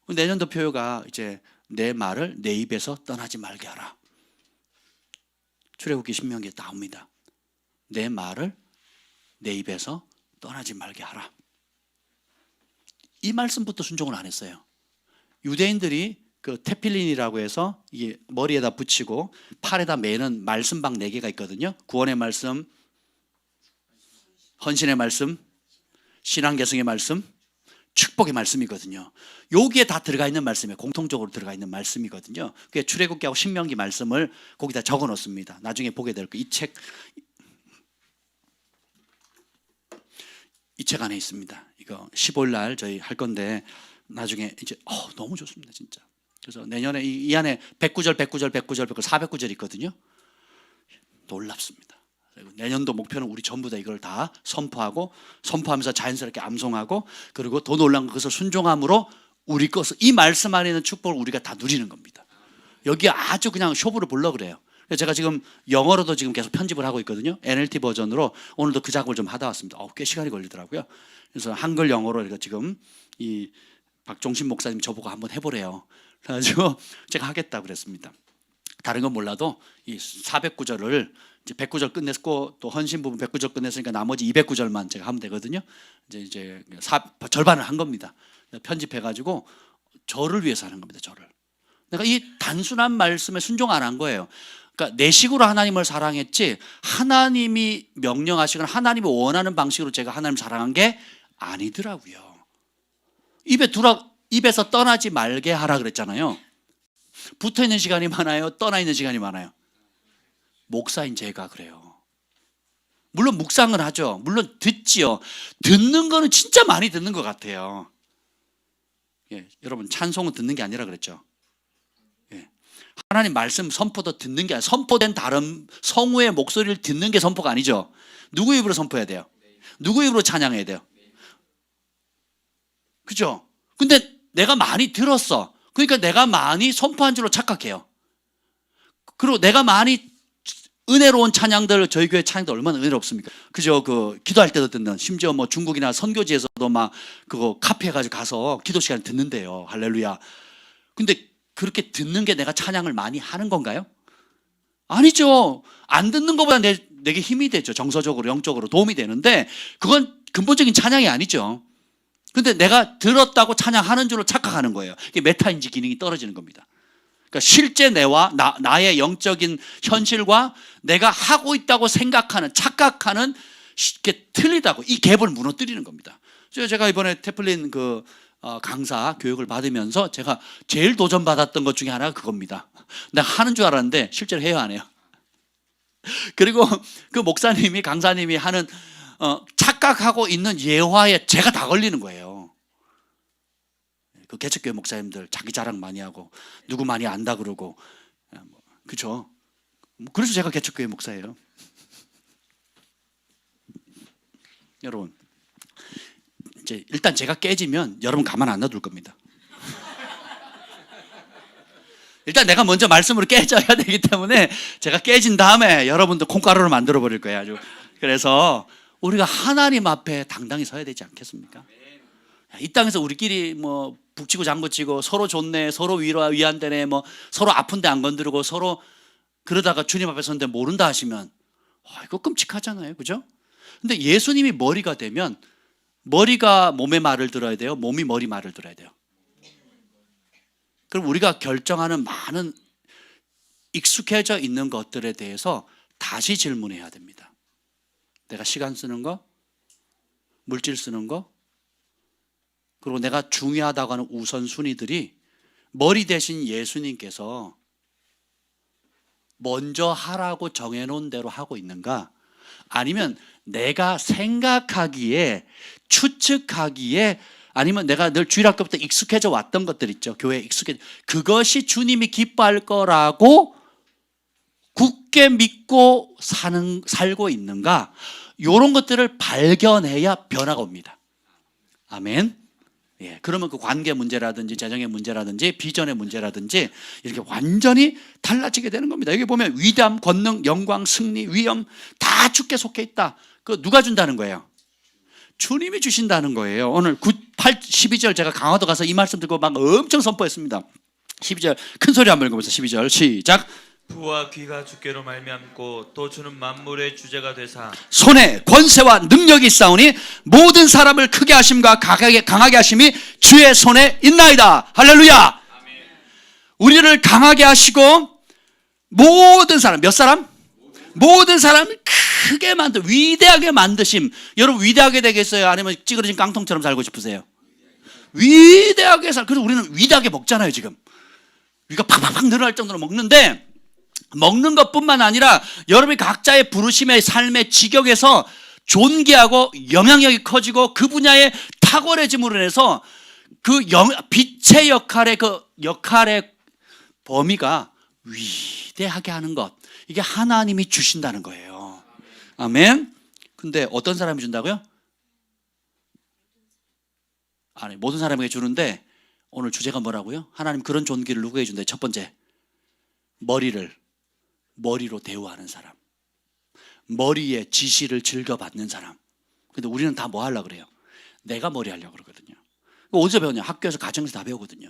내년도 표어가 이제 내 말을 내 입에서 떠나지 말게 하라. 출애굽기 신명기에 나옵니다. 내 말을 내 입에서 떠나지 말게 하라. 이 말씀부터 순종을 안 했어요. 유대인들이 그 테필린이라고 해서 이게 머리에다 붙이고 팔에다 매는 말씀방 4개가 있거든요. 구원의 말씀, 헌신의 말씀, 신앙계승의 말씀, 축복의 말씀이거든요. 여기에 다 들어가 있는 말씀이에요. 공통적으로 들어가 있는 말씀이거든요. 그게 출애굽기하고 신명기 말씀을 거기다 적어 놓습니다. 나중에 보게 될 거. 이 책 안에 있습니다. 이거 15일 날 저희 할 건데 나중에 이제 너무 좋습니다, 진짜. 그래서 내년에 이 안에 109절 400구절 있거든요. 놀랍습니다. 내년도 목표는 우리 전부 다 이걸 다 선포하면서 자연스럽게 암송하고 그리고 더 놀라운 것을 순종함으로 우리 것을 이 말씀 안에 있는 축복을 우리가 다 누리는 겁니다. 여기 아주 그냥 쇼부를 보려고 그래요. 제가 지금 영어로도 지금 계속 편집을 하고 있거든요. NLT 버전으로 오늘도 그 작업을 좀 하다 왔습니다. 꽤 시간이 걸리더라고요. 그래서 한글 영어로 이거 지금 이 박종신 목사님 저보고 한번 해보래요. 그래가지고 제가 하겠다 그랬습니다. 다른 건 몰라도 이 409절을 이제 109절 끝냈고 또 헌신 부분 109절 끝냈으니까 나머지 209절만 제가 하면 되거든요. 이제 절반을 한 겁니다. 편집해가지고 저를 위해서 하는 겁니다. 저를. 내가 이 단순한 말씀에 순종 안 한 거예요. 그러니까 내 식으로 하나님을 사랑했지 하나님이 명령하시거나 하나님이 원하는 방식으로 제가 하나님을 사랑한 게 아니더라고요. 입에서 떠나지 말게 하라 그랬잖아요. 붙어 있는 시간이 많아요? 떠나 있는 시간이 많아요? 목사인 제가 그래요. 물론 묵상을 하죠. 물론 듣지요. 듣는 거는 진짜 많이 듣는 것 같아요. 여러분 찬송은 듣는 게 아니라 그랬죠. 하나님 말씀 선포도 듣는 게 아니라 선포된 다른 성우의 목소리를 듣는 게 선포가 아니죠. 누구 입으로 선포해야 돼요? 누구 입으로 찬양해야 돼요? 그죠? 근데 내가 많이 들었어. 그러니까 내가 많이 선포한 줄로 착각해요. 그리고 내가 많이 은혜로운 찬양들, 저희 교회 찬양들 얼마나 은혜롭습니까? 그죠? 기도할 때도 듣는, 심지어 중국이나 선교지에서도 막 그거 카페 해가지고 가서 기도 시간에 듣는데요. 할렐루야. 근데 그렇게 듣는 게 내가 찬양을 많이 하는 건가요? 아니죠. 안 듣는 것보다 내게 힘이 되죠. 정서적으로, 영적으로 도움이 되는데 그건 근본적인 찬양이 아니죠. 근데 내가 들었다고 찬양하는 줄로 착각하는 거예요. 이게 메타인지 기능이 떨어지는 겁니다. 그러니까 실제 나의 영적인 현실과 내가 하고 있다고 생각하는, 착각하는 게 틀리다고, 이 갭을 무너뜨리는 겁니다. 제가 이번에 태플린 강사 교육을 받으면서 제가 제일 도전받았던 것 중에 하나가 그겁니다. 내가 하는 줄 알았는데 실제로 해요, 안 해요? 그리고 그 목사님이, 강사님이 하는 착각하고 있는 예화에 제가 다 걸리는 거예요. 그 개척교회 목사님들 자기 자랑 많이 하고 누구 많이 안다 그러고, 그렇죠? 그래서 제가 개척교회 목사예요. 여러분, 이제 일단 제가 깨지면 여러분 가만 안 놔둘 겁니다. 일단 내가 먼저 말씀으로 깨져야 되기 때문에 제가 깨진 다음에 여러분들 콩가루를 만들어 버릴 거예요, 아주. 그래서 우리가 하나님 앞에 당당히 서야 되지 않겠습니까? 이 땅에서 우리끼리 뭐 북치고 장구치고 서로 좋네, 서로 위안되네, 뭐 서로 아픈데 안 건드리고 서로 그러다가 주님 앞에 섰는데 모른다 하시면 이거 끔찍하잖아요, 그죠? 근데 예수님이 머리가 되면 머리가 몸의 말을 들어야 돼요? 몸이 머리 말을 들어야 돼요? 그럼 우리가 결정하는 많은 익숙해져 있는 것들에 대해서 다시 질문해야 됩니다. 내가 시간 쓰는 거, 물질 쓰는 거, 그리고 내가 중요하다고 하는 우선순위들이 머리 대신 예수님께서 먼저 하라고 정해놓은 대로 하고 있는가? 아니면 내가 생각하기에, 추측하기에, 아니면 내가 늘 주일학교부터 익숙해져 왔던 것들 있죠. 교회에 그것이 주님이 기뻐할 거라고 굳게 믿고 살고 있는가? 이런 것들을 발견해야 변화가 옵니다. 아멘. 예, 그러면 그 관계 문제라든지 재정의 문제라든지 비전의 문제라든지 이렇게 완전히 달라지게 되는 겁니다. 여기 보면 위대함, 권능, 영광, 승리, 위엄 다 주께 속해 있다. 그 누가 준다는 거예요? 주님이 주신다는 거예요. 오늘 12절 제가 강화도 가서 이 말씀 듣고 막 엄청 선포했습니다. 12절 큰 소리 한번 읽어보세요. 12절 시작. 부와 귀가 주께로 말미암고 또 주는 만물의 주제가 되사 손에 권세와 능력이 있사오니 모든 사람을 크게 하심과 강하게 하심이 주의 손에 있나이다. 할렐루야. 우리를 강하게 하시고 모든 사람, 몇 사람? 모든 사람을 크게 위대하게 만드심. 여러분 위대하게 되겠어요? 아니면 찌그러진 깡통처럼 살고 싶으세요? 위대하게 그래서 우리는 위대하게 먹잖아요. 지금 우리가 팍팍팍 늘어날 정도로 먹는데, 먹는 것뿐만 아니라 여러분이 각자의 부르심의 삶의 지경에서 존귀하고 영향력이 커지고 그 분야의 탁월해짐으로 인해서 빛의 역할의 범위가 위대하게 하는 것, 이게 하나님이 주신다는 거예요. 아멘. 근데 어떤 사람이 준다고요? 아니, 모든 사람에게 주는데 오늘 주제가 뭐라고요? 하나님 그런 존귀를 누구에게 준다? 첫 번째, 머리로 대우하는 사람, 머리에 지시를 즐겨받는 사람. 근데 우리는 다 뭐 하려고 그래요? 내가 머리 하려고 그러거든요. 어디서 배우냐? 학교에서, 가정에서 다 배우거든요.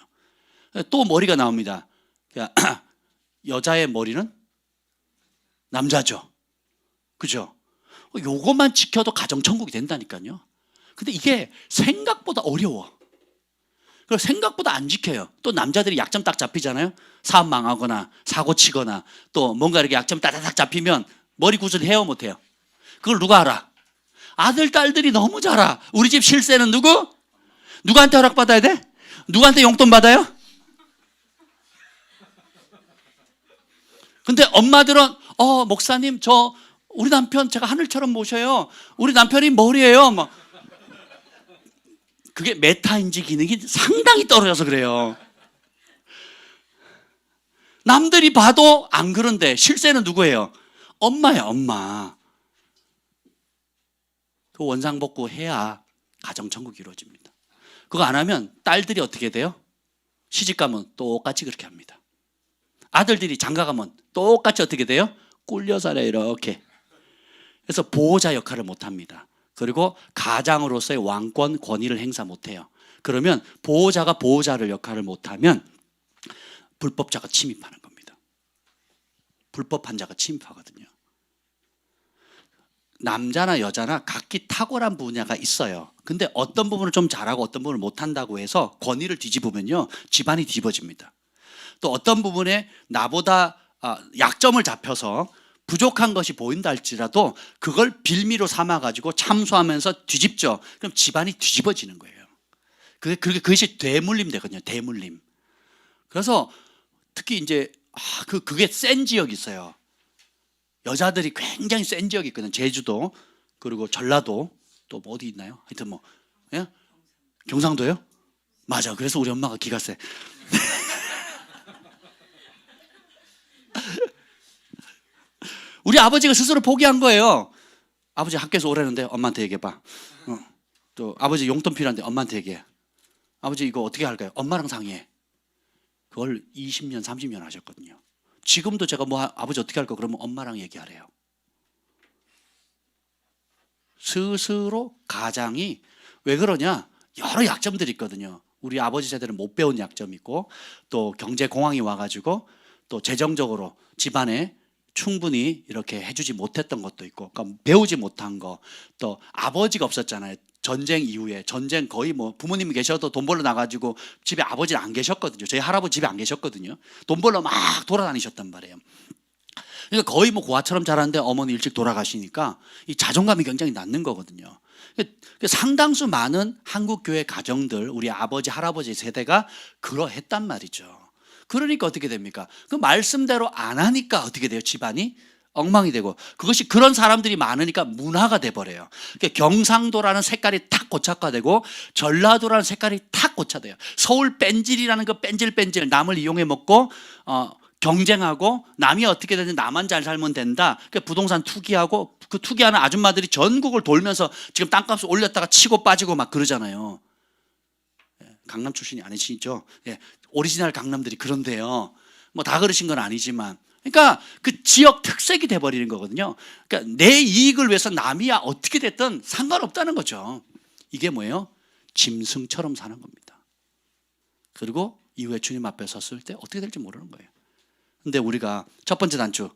또 머리가 나옵니다. 여자의 머리는 남자죠. 그죠? 요것만 지켜도 가정천국이 된다니까요. 근데 이게 생각보다 어려워. 그리고 생각보다 안 지켜요. 또 남자들이 약점 딱 잡히잖아요. 사업 망하거나 사고 치거나 또 뭔가 이렇게 약점 따다닥 잡히면 머리 구슬해요, 못해요? 그걸 누가 알아? 아들, 딸들이 너무 잘 알아. 우리 집 실세는 누구? 누구한테 허락받아야 돼? 누구한테 용돈 받아요? 근데 엄마들은 목사님 우리 남편 제가 하늘처럼 모셔요. 우리 남편이 머리예요. 막. 그게 메타인지 기능이 상당히 떨어져서 그래요. 남들이 봐도 안 그런데 실세는 누구예요? 엄마야, 엄마. 그 원상복구 해야 가정천국이 이루어집니다. 그거 안 하면 딸들이 어떻게 돼요? 시집가면 똑같이 그렇게 합니다. 아들들이 장가가면 똑같이 어떻게 돼요? 꿀려 살아요, 이렇게. 그래서 보호자 역할을 못합니다. 그리고 가장으로서의 왕권, 권위를 행사 못해요. 그러면 보호자가 보호자를 역할을 못하면 불법자가 침입하는 겁니다. 불법한 자가 침입하거든요. 남자나 여자나 각기 탁월한 분야가 있어요. 근데 어떤 부분을 좀 잘하고 어떤 부분을 못한다고 해서 권위를 뒤집으면요, 집안이 뒤집어집니다. 또 어떤 부분에 나보다 약점을 잡혀서 부족한 것이 보인다 할지라도 그걸 빌미로 삼아가지고 참소하면서 뒤집죠. 그럼 집안이 뒤집어지는 거예요. 그것이 대물림 되거든요. 대물림. 그래서 특히 이제 그게 센 지역이 있어요. 여자들이 굉장히 센 지역이 있거든요. 제주도, 그리고 전라도, 또 뭐 어디 있나요? 하여튼 뭐, 예? 경상도요? 맞아. 그래서 우리 엄마가 기가 세. 우리 아버지가 스스로 포기한 거예요. 아버지 학교에서 오라는데 엄마한테 얘기해봐. 또 아버지 용돈 필요한데 엄마한테 얘기해. 아버지 이거 어떻게 할까요? 엄마랑 상의해. 그걸 20년, 30년 하셨거든요. 지금도 제가 뭐 아버지 어떻게 할까 그러면 엄마랑 얘기하래요. 스스로 가장이 왜 그러냐? 여러 약점들이 있거든요. 우리 아버지 세대는 못 배운 약점이 있고, 또 경제 공황이 와가지고 또 재정적으로 집안에 충분히 이렇게 해주지 못했던 것도 있고, 그러니까 배우지 못한 거, 또 아버지가 없었잖아요. 전쟁 이후에 전쟁 거의 뭐 부모님이 계셔도 돈 벌러 나가지고 집에 아버지는 안 계셨거든요. 저희 할아버지 집에 안 계셨거든요. 돈 벌러 막 돌아다니셨단 말이에요. 그러니까 거의 뭐 고아처럼 자랐는데 어머니 일찍 돌아가시니까 이 자존감이 굉장히 낮는 거거든요. 상당수 많은 한국 교회 가정들, 우리 아버지 할아버지 세대가 그러했단 말이죠. 그러니까 어떻게 됩니까? 그 말씀대로 안 하니까 어떻게 돼요? 집안이 엉망이 되고, 그것이 그런 사람들이 많으니까 문화가 돼버려요. 경상도라는 색깔이 탁 고착화되고 전라도라는 색깔이 탁 고착돼요. 서울 뺀질이라는 그 뺀질뺀질 남을 이용해 먹고 경쟁하고, 남이 어떻게 되든 나만 잘 살면 된다. 부동산 투기하고, 그 투기하는 아줌마들이 전국을 돌면서 지금 땅값을 올렸다가 치고 빠지고 막 그러잖아요. 강남 출신이 아니시죠? 예, 오리지널 강남들이 그런데요. 뭐 다 그러신 건 아니지만, 그러니까 그 지역 특색이 돼버리는 거거든요. 그러니까 내 이익을 위해서 남이야 어떻게 됐든 상관없다는 거죠. 이게 뭐예요? 짐승처럼 사는 겁니다. 그리고 이후에 주님 앞에 섰을 때 어떻게 될지 모르는 거예요. 근데 우리가 첫 번째 단추,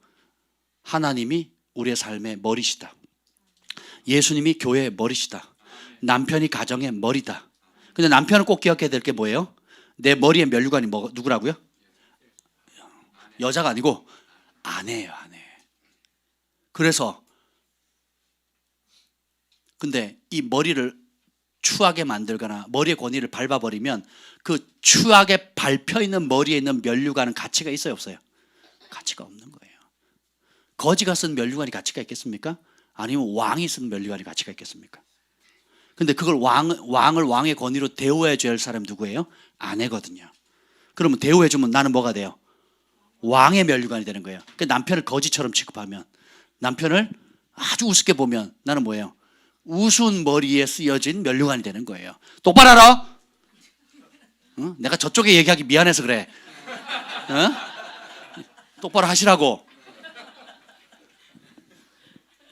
하나님이 우리의 삶의 머리시다. 예수님이 교회의 머리시다. 남편이 가정의 머리다. 근데 남편은 꼭 기억해야 될 게 뭐예요? 내 머리의 면류관이 누구라고요? 여자가 아니고 아내예요, 아내. 그래서 근데 이 머리를 추하게 만들거나 머리의 권위를 밟아버리면 그 추하게 밟혀 있는 머리에 있는 면류관은 가치가 있어요, 없어요? 가치가 없는 거예요. 거지가 쓴 면류관이 가치가 있겠습니까? 아니면 왕이 쓴 면류관이 가치가 있겠습니까? 근데 그걸 왕을 왕의 권위로 대우해 줘야 할 사람이 누구예요? 아내거든요. 그러면 대우해 주면 나는 뭐가 돼요? 왕의 면류관이 되는 거예요. 그러니까 남편을 거지처럼 취급하면, 남편을 아주 우습게 보면 나는 뭐예요? 우스운 머리에 쓰여진 면류관이 되는 거예요. 똑바로 알아? 응? 내가 저쪽에 얘기하기 미안해서 그래. 응? 똑바로 하시라고.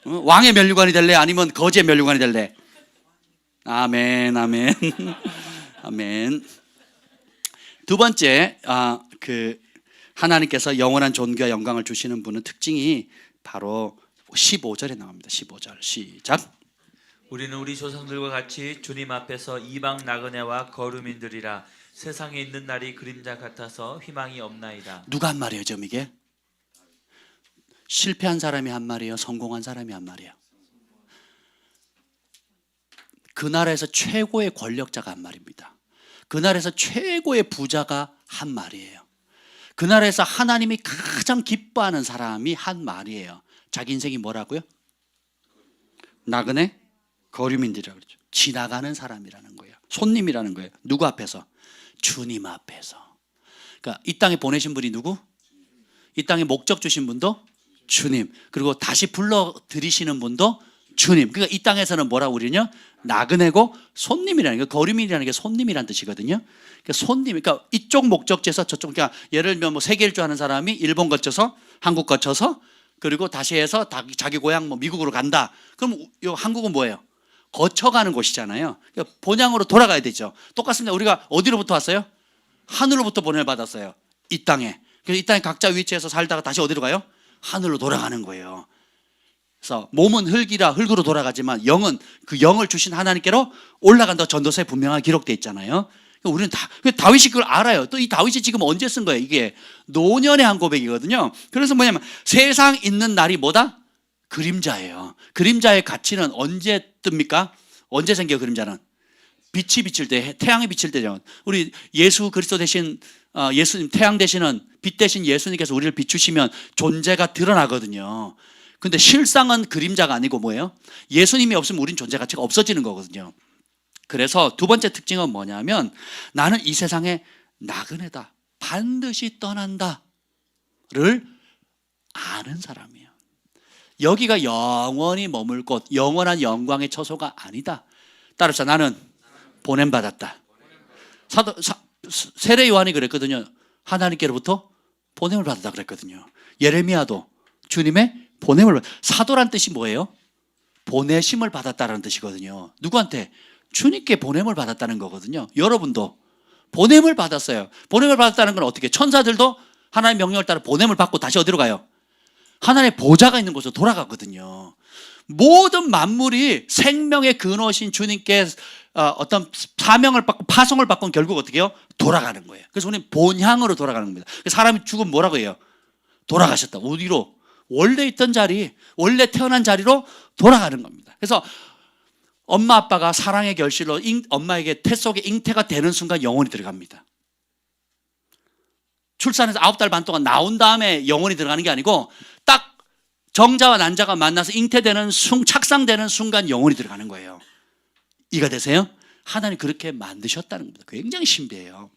응? 왕의 면류관이 될래? 아니면 거지의 면류관이 될래? 아멘, 아멘. 아멘. 두 번째, 하나님께서 영원한 존귀와 영광을 주시는 분은 특징이 바로 15절에 나옵니다. 15절 시작. 우리는 우리 조상들과 같이 주님 앞에서 이방 나그네와 거류민들이라. 세상에 있는 날이 그림자 같아서 희망이 없나이다. 누가 한 말이에요 지금 이게? 실패한 사람이 한 말이에요? 성공한 사람이 한 말이에요? 그 나라에서 최고의 권력자가 한 말입니다. 그 나라에서 최고의 부자가 한 말이에요. 그 나라에서 하나님이 가장 기뻐하는 사람이 한 말이에요. 자기 인생이 뭐라고요? 나그네 거류민들이라고 그러죠. 지나가는 사람이라는 거예요. 손님이라는 거예요. 누구 앞에서? 주님 앞에서. 그러니까 이 땅에 보내신 분이 누구? 이 땅에 목적 주신 분도 주님. 그리고 다시 불러들이시는 분도 주님. 그러니까 이 땅에서는 뭐라고 그러냐? 나그네고 손님이라는 게, 거류민이라는 게 손님이라는 뜻이거든요. 그러니까 손님, 그러니까 이쪽 목적지에서 저쪽, 그러니까 예를 들면 뭐 세계 일주 하는 사람이 일본 거쳐서 한국 거쳐서 그리고 다시 해서 자기 고향 뭐 미국으로 간다. 그럼 한국은 뭐예요? 거쳐가는 곳이잖아요. 그러니까 본향으로 돌아가야 되죠. 똑같습니다. 우리가 어디로부터 왔어요? 하늘로부터 보냄을 받았어요. 이 땅에. 그래서 이 땅에 각자 위치에서 살다가 다시 어디로 가요? 하늘로 돌아가는 거예요. 그래서 몸은 흙이라 흙으로 돌아가지만 영은 그 영을 주신 하나님께로 올라간다고 전도서에 분명하게 기록되어 있잖아요. 우리는 다윗이 그걸 알아요. 또 이 다윗이 지금 언제 쓴 거예요? 이게 노년에 한 고백이거든요. 그래서 뭐냐면 세상 있는 날이 뭐다? 그림자예요. 그림자의 가치는 언제 뜹니까? 언제 생겨요, 그림자는? 빛이 비칠 때, 태양이 비칠 때죠. 우리 예수 그리스도 대신 예수님, 태양 되시는 빛 대신 예수님께서 우리를 비추시면 존재가 드러나거든요. 근데 실상은 그림자가 아니고 뭐예요? 예수님이 없으면 우린 존재 가치가 없어지는 거거든요. 그래서 두 번째 특징은 뭐냐면 나는 이 세상에 나그네다, 반드시 떠난다를 아는 사람이에요. 여기가 영원히 머물 곳, 영원한 영광의 처소가 아니다. 따라서 나는 보냄받았다. 세례 요한이 그랬거든요. 하나님께로부터 보냄을 받았다 그랬거든요. 예레미야도 주님의 보냄을 사도란 뜻이 뭐예요? 보내심을 받았다는 뜻이거든요. 누구한테? 주님께 보냄을 받았다는 거거든요. 여러분도 보냄을 받았어요. 보냄을 받았다는 건 어떻게? 천사들도 하나님의 명령을 따라 보냄을 받고 다시 어디로 가요? 하나님의 보좌가 있는 곳으로 돌아가거든요. 모든 만물이 생명의 근원이신 주님께 어떤 사명을 받고 파송을 받고 결국 어떻게 해요? 돌아가는 거예요. 그래서 우리는 본향으로 돌아가는 겁니다. 사람이 죽으면 뭐라고 해요? 돌아가셨다. 어디로? 원래 있던 자리, 원래 태어난 자리로 돌아가는 겁니다. 그래서 엄마 아빠가 사랑의 결실로 엄마에게 태 속에 잉태가 되는 순간 영혼이 들어갑니다. 출산해서 9달 반 동안 나온 다음에 영혼이 들어가는 게 아니고 딱 정자와 난자가 만나서 잉태되는 착상되는 순간 영혼이 들어가는 거예요. 이해가 되세요? 하나님 그렇게 만드셨다는 겁니다. 굉장히 신비해요.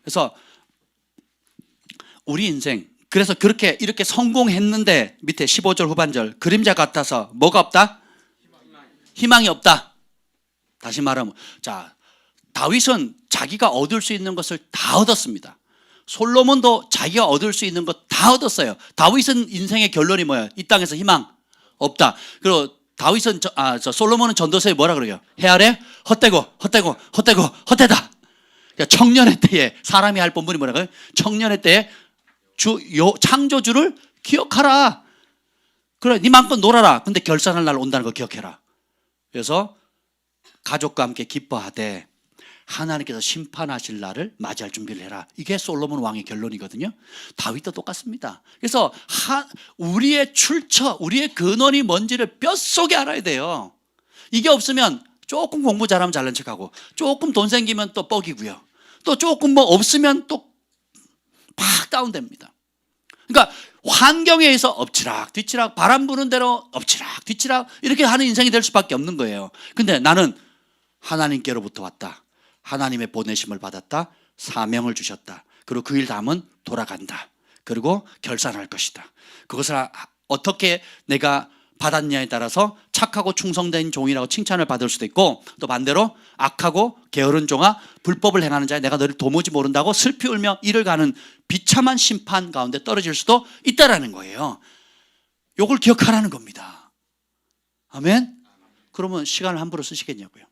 그래서 우리 인생, 그래서 그렇게 이렇게 성공했는데 밑에 15절 후반절, 그림자 같아서 뭐가 없다? 희망이 없다. 다시 말하면, 자, 다윗은 자기가 얻을 수 있는 것을 다 얻었습니다. 솔로몬도 자기가 얻을 수 있는 것 다 얻었어요. 다윗은 인생의 결론이 뭐야? 이 땅에서 희망 없다. 그리고 다윗은 솔로몬은 전도서에 뭐라 그래요? 해 아래 헛되고 헛되다. 그러니까 청년의 때에 사람이 할 본분이 뭐라고요? 청년의 때에 창조주를 기억하라. 그래, 네 마음껏 놀아라. 근데 결산할 날 온다는 거 기억해라. 그래서 가족과 함께 기뻐하되 하나님께서 심판하실 날을 맞이할 준비를 해라. 이게 솔로몬 왕의 결론이거든요. 다윗도 똑같습니다. 그래서 우리의 출처, 우리의 근원이 뭔지를 뼛속에 알아야 돼요. 이게 없으면 조금 공부 잘하면 잘난 척하고, 조금 돈 생기면 또 뻑이고요, 또 조금 뭐 없으면 또 팍 다운됩니다. 그러니까 환경에 의해서 엎치락 뒤치락, 바람 부는 대로 엎치락 뒤치락 이렇게 하는 인생이 될 수밖에 없는 거예요. 근데 나는 하나님께로부터 왔다. 하나님의 보내심을 받았다. 사명을 주셨다. 그리고 그 일 다음은 돌아간다. 그리고 결산할 것이다. 그것을 어떻게 내가 받았냐에 따라서 착하고 충성된 종이라고 칭찬을 받을 수도 있고, 또 반대로 악하고 게으른 종아 불법을 행하는 자에 내가 너를 도무지 모른다고 슬피 울며 이를 가는 비참한 심판 가운데 떨어질 수도 있다라는 거예요. 이걸 기억하라는 겁니다. 아멘? 그러면 시간을 함부로 쓰시겠냐고요?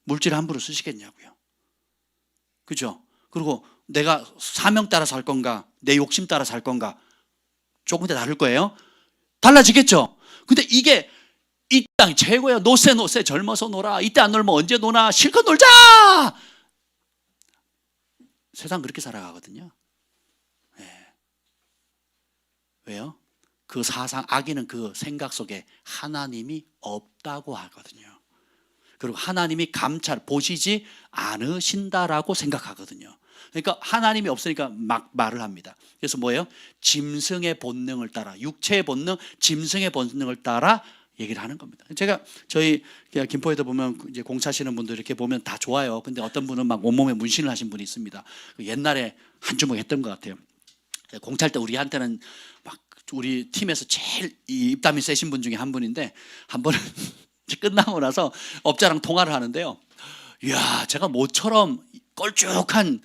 물질을 함부로 쓰시겠냐고요? 그죠? 그리고 내가 사명 따라 살 건가, 내 욕심 따라 살 건가, 조금 더 다를 거예요. 달라지겠죠? 근데 이게 이 땅이 최고예요. 노세 젊어서 놀아. 이때 안 놀면 언제 노나. 실컷 놀자. 세상 그렇게 살아가거든요. 네. 왜요? 그 사상, 악인은 그 생각 속에 하나님이 없다고 하거든요. 그리고 하나님이 보시지 않으신다라고 생각하거든요. 그러니까 하나님이 없으니까 막 말을 합니다. 그래서 뭐예요? 짐승의 본능을 따라, 육체의 본능, 짐승의 본능을 따라 얘기를 하는 겁니다. 제가 저희 김포에도 보면 이제 공차시는 분들 이렇게 보면 다 좋아요. 근데 어떤 분은 막 온몸에 문신을 하신 분이 있습니다. 옛날에 한 주먹 했던 것 같아요. 공차할 때 우리한테는 막 우리 팀에서 제일 입담이 세신 분 중에 한 분인데, 한 번은 끝나고 나서 업자랑 통화를 하는데요. 이야, 제가 모처럼 걸쭉한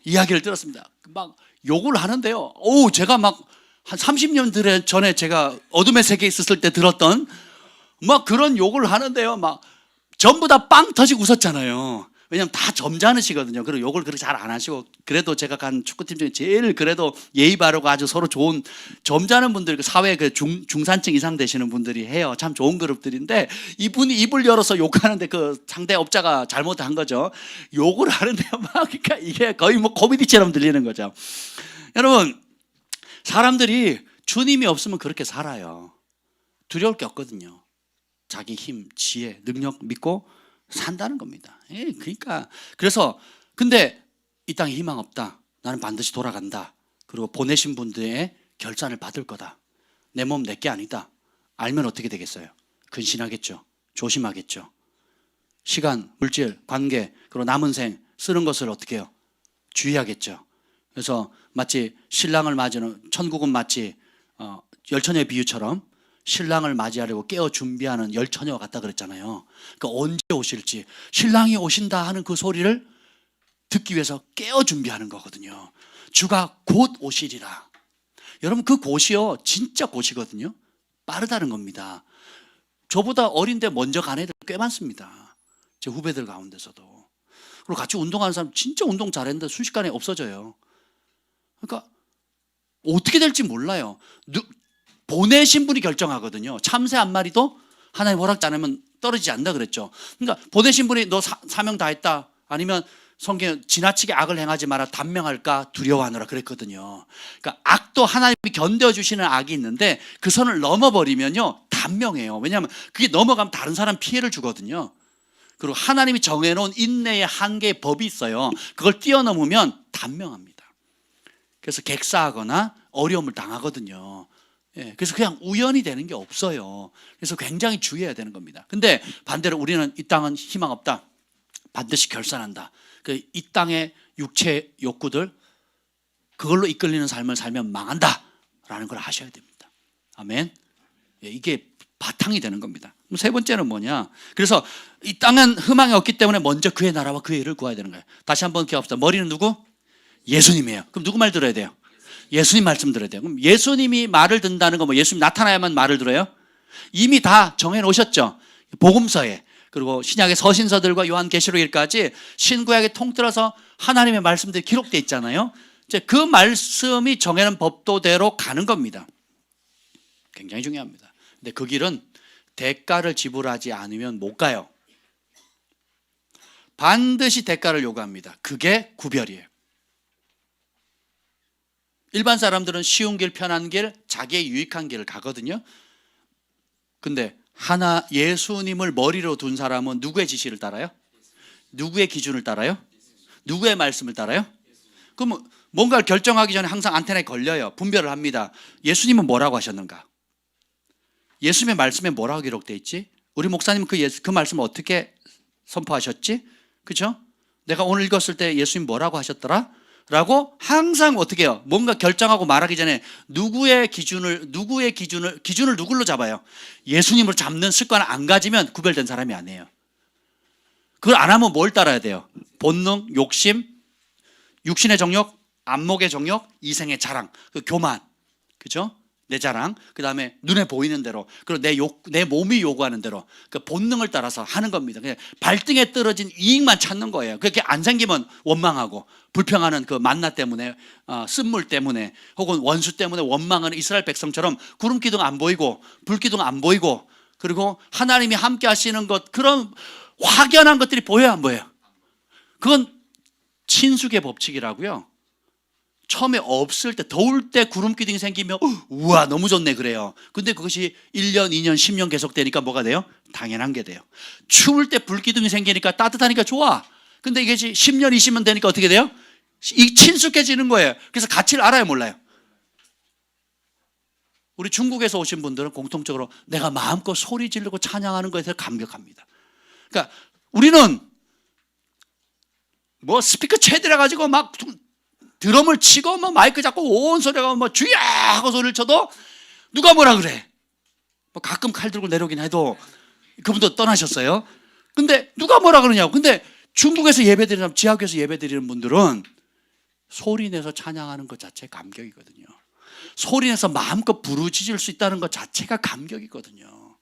이야기를 들었습니다. 막 욕을 하는데요. 제가 막 한 30년 전에 제가 어둠의 세계에 있었을 때 들었던 막 그런 욕을 하는데요. 막 전부 다 빵 터지고 웃었잖아요. 왜냐하면 다 점잖으시거든요. 그리고 욕을 그렇게 잘 안 하시고, 그래도 제가 간 축구팀 중에 제일 그래도 예의 바르고 아주 서로 좋은 점잖은 분들, 그 사회 그 중산층 이상 되시는 분들이 해요. 참 좋은 그룹들인데, 이분이 입을 열어서 욕하는데 그 상대 업자가 잘못한 거죠. 욕을 하는데 막, 그러니까 이게 거의 뭐 코미디처럼 들리는 거죠. 여러분, 사람들이 주님이 없으면 그렇게 살아요. 두려울 게 없거든요. 자기 힘, 지혜, 능력 믿고 산다는 겁니다. 그러니까 그래서 근데 이 땅에 희망 없다. 나는 반드시 돌아간다. 그리고 보내신 분들의 결산을 받을 거다. 내 몸 내게 아니다. 알면 어떻게 되겠어요? 근신하겠죠. 조심하겠죠. 시간, 물질, 관계, 그리고 남은 생 쓰는 것을 어떻게 해요? 주의하겠죠. 그래서 마치 신랑을 맞이하는, 천국은 마치 열처녀의 비유처럼 신랑을 맞이하려고 깨어 준비하는 열처녀와 같다 그랬잖아요. 그러니까 언제 오실지, 신랑이 오신다 하는 그 소리를 듣기 위해서 깨어 준비하는 거거든요. 주가 곧 오시리라. 여러분, 그 곧이요, 진짜 곧이거든요. 빠르다는 겁니다. 저보다 어린데 먼저 간 애들 꽤 많습니다. 제 후배들 가운데서도. 그리고 같이 운동하는 사람 진짜 운동 잘했는데 순식간에 없어져요. 그러니까 어떻게 될지 몰라요. 보내신 분이 결정하거든요. 참새 한 마리도 하나님 허락지 않으면 떨어지지 않는다 그랬죠. 그러니까 보내신 분이 너 사명 다 했다, 아니면 성경에 지나치게 악을 행하지 마라, 단명할까 두려워하느라 그랬거든요. 그러니까 악도 하나님이 견뎌주시는 악이 있는데 그 선을 넘어버리면요 단명해요. 왜냐하면 그게 넘어가면 다른 사람 피해를 주거든요. 그리고 하나님이 정해놓은 인내의 한계의 법이 있어요. 그걸 뛰어넘으면 단명합니다. 그래서 객사하거나 어려움을 당하거든요. 그래서 그냥 우연히 되는 게 없어요. 그래서 굉장히 주의해야 되는 겁니다. 근데 반대로 우리는 이 땅은 희망 없다, 반드시 결산한다. 이 땅의 육체 욕구들, 그걸로 이끌리는 삶을 살면 망한다라는 걸 아셔야 됩니다. 아멘. 이게 바탕이 되는 겁니다. 세 번째는 뭐냐? 그래서 이 땅은 희망이 없기 때문에 먼저 그의 나라와 그의 일을 구해야 되는 거예요. 다시 한번 기억합시다. 머리는 누구? 예수님이에요. 그럼 누구 말 들어야 돼요? 예수님 말씀 들어야 돼요. 그럼 예수님이 말을 듣는다는 건 뭐, 예수님 나타나야만 말을 들어요? 이미 다 정해놓으셨죠. 복음서에, 그리고 신약의 서신서들과 요한계시록일까지 신구약에 통틀어서 하나님의 말씀들이 기록되어 있잖아요. 이제 그 말씀이 정해놓은 법도대로 가는 겁니다. 굉장히 중요합니다. 근데 그 길은 대가를 지불하지 않으면 못 가요. 반드시 대가를 요구합니다. 그게 구별이에요. 일반 사람들은 쉬운 길, 편한 길, 자기의 유익한 길을 가거든요. 근데 예수님을 머리로 둔 사람은 누구의 지시를 따라요? 누구의 기준을 따라요? 누구의 말씀을 따라요? 그럼 뭔가를 결정하기 전에 항상 안테나에 걸려요. 분별을 합니다. 예수님은 뭐라고 하셨는가? 예수님의 말씀에 뭐라고 기록되어 있지? 우리 목사님은 그 말씀을 어떻게 선포하셨지? 그렇죠? 내가 오늘 읽었을 때 예수님 뭐라고 하셨더라? 라고 항상 어떻게 해요? 뭔가 결정하고 말하기 전에 기준을 누굴로 잡아요? 예수님으로 잡는 습관을 안 가지면 구별된 사람이 아니에요. 그걸 안 하면 뭘 따라야 돼요? 본능, 욕심, 육신의 정욕, 안목의 정욕, 이생의 자랑, 그 교만, 그죠? 내 자랑, 그 다음에 눈에 보이는 대로, 그리고 내 몸이 요구하는 대로 그 본능을 따라서 하는 겁니다. 그냥 발등에 떨어진 이익만 찾는 거예요. 그렇게 안 생기면 원망하고, 불평하는 그 만나 때문에, 쓴물 때문에, 혹은 원수 때문에 원망하는 이스라엘 백성처럼 구름기둥 안 보이고 불기둥 안 보이고, 그리고 하나님이 함께 하시는 것, 그런 확연한 것들이 보여요, 안 보여요? 그건 친숙의 법칙이라고요. 처음에 없을 때, 더울 때 구름기둥이 생기면 우와 너무 좋네 그래요. 근데 그것이 1년, 2년, 10년 계속되니까 뭐가 돼요? 당연한 게 돼요. 추울 때 불기둥이 생기니까 따뜻하니까 좋아. 근데 이게 10년, 20년 되니까 어떻게 돼요? 친숙해지는 거예요. 그래서 가치를 알아요, 몰라요? 우리 중국에서 오신 분들은 공통적으로 내가 마음껏 소리 지르고 찬양하는 것에 대해서 감격합니다. 그러니까 우리는 뭐 스피커 최대라 가지고 막 드럼을 치고 뭐 마이크 잡고 온 소리가 뭐 주야 하고 소리를 쳐도 누가 뭐라 그래. 뭐 가끔 칼 들고 내려오긴 해도 그분도 떠나셨어요. 근데 누가 뭐라 그러냐고. 근데 중국에서 예배드리는 사람, 지하교에서 예배드리는 분들은 소리 내서 찬양하는 것 자체가 감격이거든요. 소리 내서 마음껏 부르짖을 수 있다는 것 자체가 감격이거든요.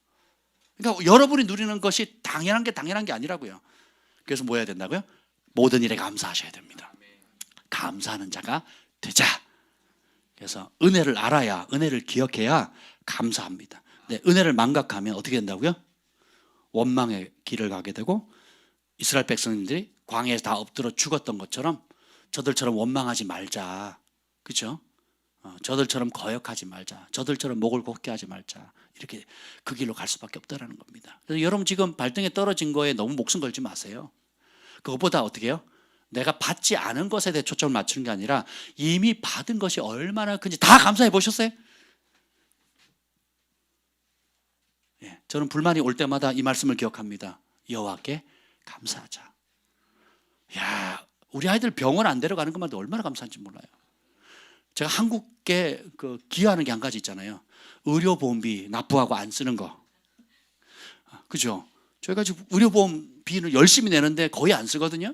그러니까 여러분이 누리는 것이 당연한 게 아니라고요. 그래서 뭐 해야 된다고요? 모든 일에 감사하셔야 됩니다. 감사하는 자가 되자. 그래서 은혜를 알아야, 은혜를 기억해야 감사합니다. 근데 은혜를 망각하면 어떻게 된다고요? 원망의 길을 가게 되고 이스라엘 백성들이 광야에서 다 엎드려 죽었던 것처럼 저들처럼 원망하지 말자. 그렇죠? 저들처럼 거역하지 말자. 저들처럼 목을 곧게 하지 말자. 이렇게 그 길로 갈 수밖에 없다라는 겁니다. 그래서 여러분 지금 발등에 떨어진 거에 너무 목숨 걸지 마세요. 그것보다 어떻게 해요? 내가 받지 않은 것에 대해 초점을 맞추는 게 아니라 이미 받은 것이 얼마나 큰지 다 감사해 보셨어요? 예, 저는 불만이 올 때마다 이 말씀을 기억합니다. 여호와께 감사하자. 야, 우리 아이들 병원 안 데려가는 것만 해도 얼마나 감사한지 몰라요. 제가 한국에 기여하는 게 한 가지 있잖아요. 의료보험비 납부하고 안 쓰는 거. 그죠? 저희가 지금 의료보험비는 열심히 내는데 거의 안 쓰거든요.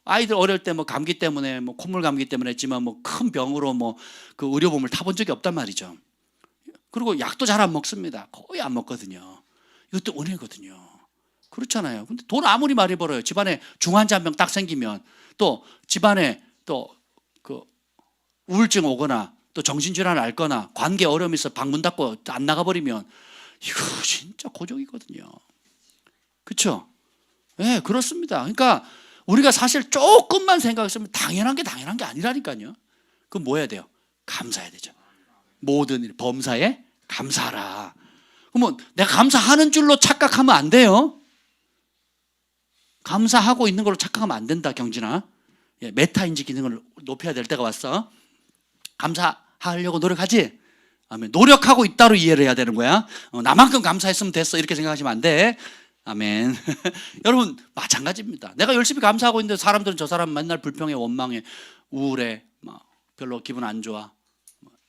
아이들 어릴 때 뭐 감기 때문에 뭐 콧물 감기 때문에 했지만 뭐 큰 병으로 뭐 그 의료보험을 타본 적이 없단 말이죠. 그리고 약도 잘 안 먹습니다. 거의 안 먹거든요. 이것도 은혜거든요. 그렇잖아요. 근데 돈 아무리 많이 벌어요. 집안에 중환자 한 명 딱 생기면 또 집안에 또 그 우울증 오거나 또 정신질환 앓거나 관계 어려움이 있어 방문 닫고 안 나가버리면 이거 진짜 고적이거든요. 그렇죠? 네, 그렇습니다. 그러니까 우리가 사실 조금만 생각했으면 당연한 게 아니라니까요. 그럼 뭐 해야 돼요? 감사해야 되죠. 모든 일, 범사에 감사하라. 그러면 내가 감사하는 줄로 착각하면 안 돼요. 감사하고 있는 걸로 착각하면 안 된다, 경진아. 예, 메타인지 기능을 높여야 될 때가 왔어. 감사하려고 노력하지? 아멘. 노력하고 있다로 이해를 해야 되는 거야. 나만큼 감사했으면 됐어. 이렇게 생각하시면 안 돼. 아멘. 여러분, 마찬가지입니다. 내가 열심히 감사하고 있는데 사람들은 저 사람 맨날 불평해, 원망해, 우울해, 별로 기분 안 좋아.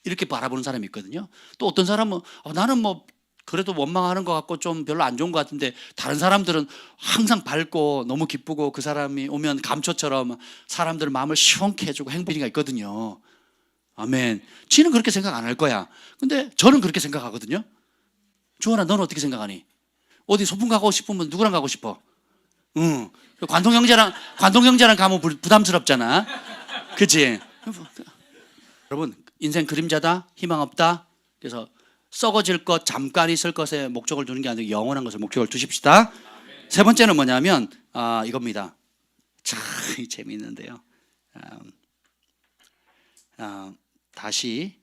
이렇게 바라보는 사람이 있거든요. 또 어떤 사람은 나는 뭐 그래도 원망하는 것 같고 좀 별로 안 좋은 것 같은데 다른 사람들은 항상 밝고 너무 기쁘고 그 사람이 오면 감초처럼 사람들 마음을 시원케 해주고 행복이가 있거든요. 아멘. 지는 그렇게 생각 안 할 거야. 근데 저는 그렇게 생각하거든요. 주원아, 너는 어떻게 생각하니? 어디 소풍 가고 싶으면 누구랑 가고 싶어? 응. 관동 형제랑 가면 부담스럽잖아. 그치? 여러분, 인생 그림자다, 희망 없다. 그래서 썩어질 것, 잠깐 있을 것에 목적을 두는 게 아니라 영원한 것에 목적을 두십시다. 세 번째는 뭐냐면 이겁니다. 참 재미있는데요. 다시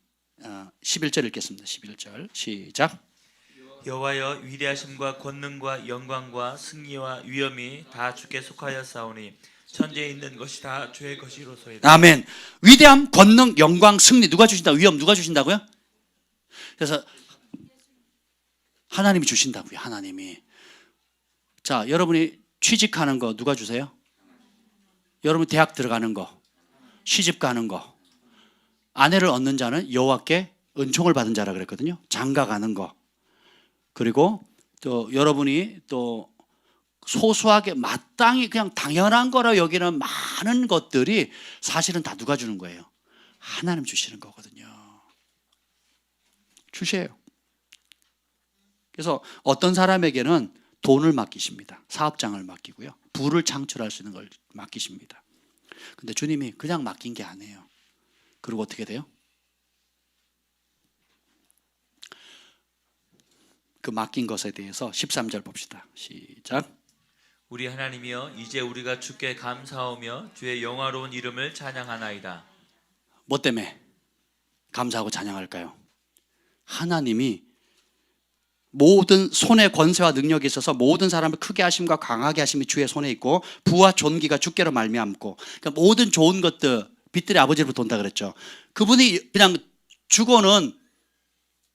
11절 읽겠습니다. 11절 시작. 여호와여, 위대하심과 권능과 영광과 승리와 위엄이 다 주께 속하였사오니 천지에 있는 것이 다 주의 것이로소이다. 아멘. 위대함, 권능, 영광, 승리 누가 주신다? 위엄 누가 주신다고요? 그래서 하나님이 주신다고요. 하나님이. 자, 여러분이 취직하는 거 누가 주세요? 여러분 대학 들어가는 거, 시집 가는 거, 아내를 얻는 자는 여호와께 은총을 받은 자라 그랬거든요. 장가 가는 거. 그리고 또 여러분이 또 소소하게 마땅히 그냥 당연한 거라 여기는 많은 것들이 사실은 다 누가 주는 거예요? 하나님 주시는 거거든요. 주셔요. 그래서 어떤 사람에게는 돈을 맡기십니다. 사업장을 맡기고요. 부를 창출할 수 있는 걸 맡기십니다. 근데 주님이 그냥 맡긴 게 아니에요. 그리고 어떻게 돼요? 그 맡긴 것에 대해서 13절 봅시다. 시작. 우리 하나님이여, 이제 우리가 주께 감사하며 주의 영화로운 이름을 찬양하나이다. 뭐 때문에 감사하고 찬양할까요? 하나님이 모든 손의 권세와 능력이 있어서 모든 사람을 크게 하심과 강하게 하심이 주의 손에 있고 부와 존귀가 주께로 말미암고, 그러니까 모든 좋은 것들 빛들의 아버지로부터 온다 그랬죠. 그분이 그냥 주고는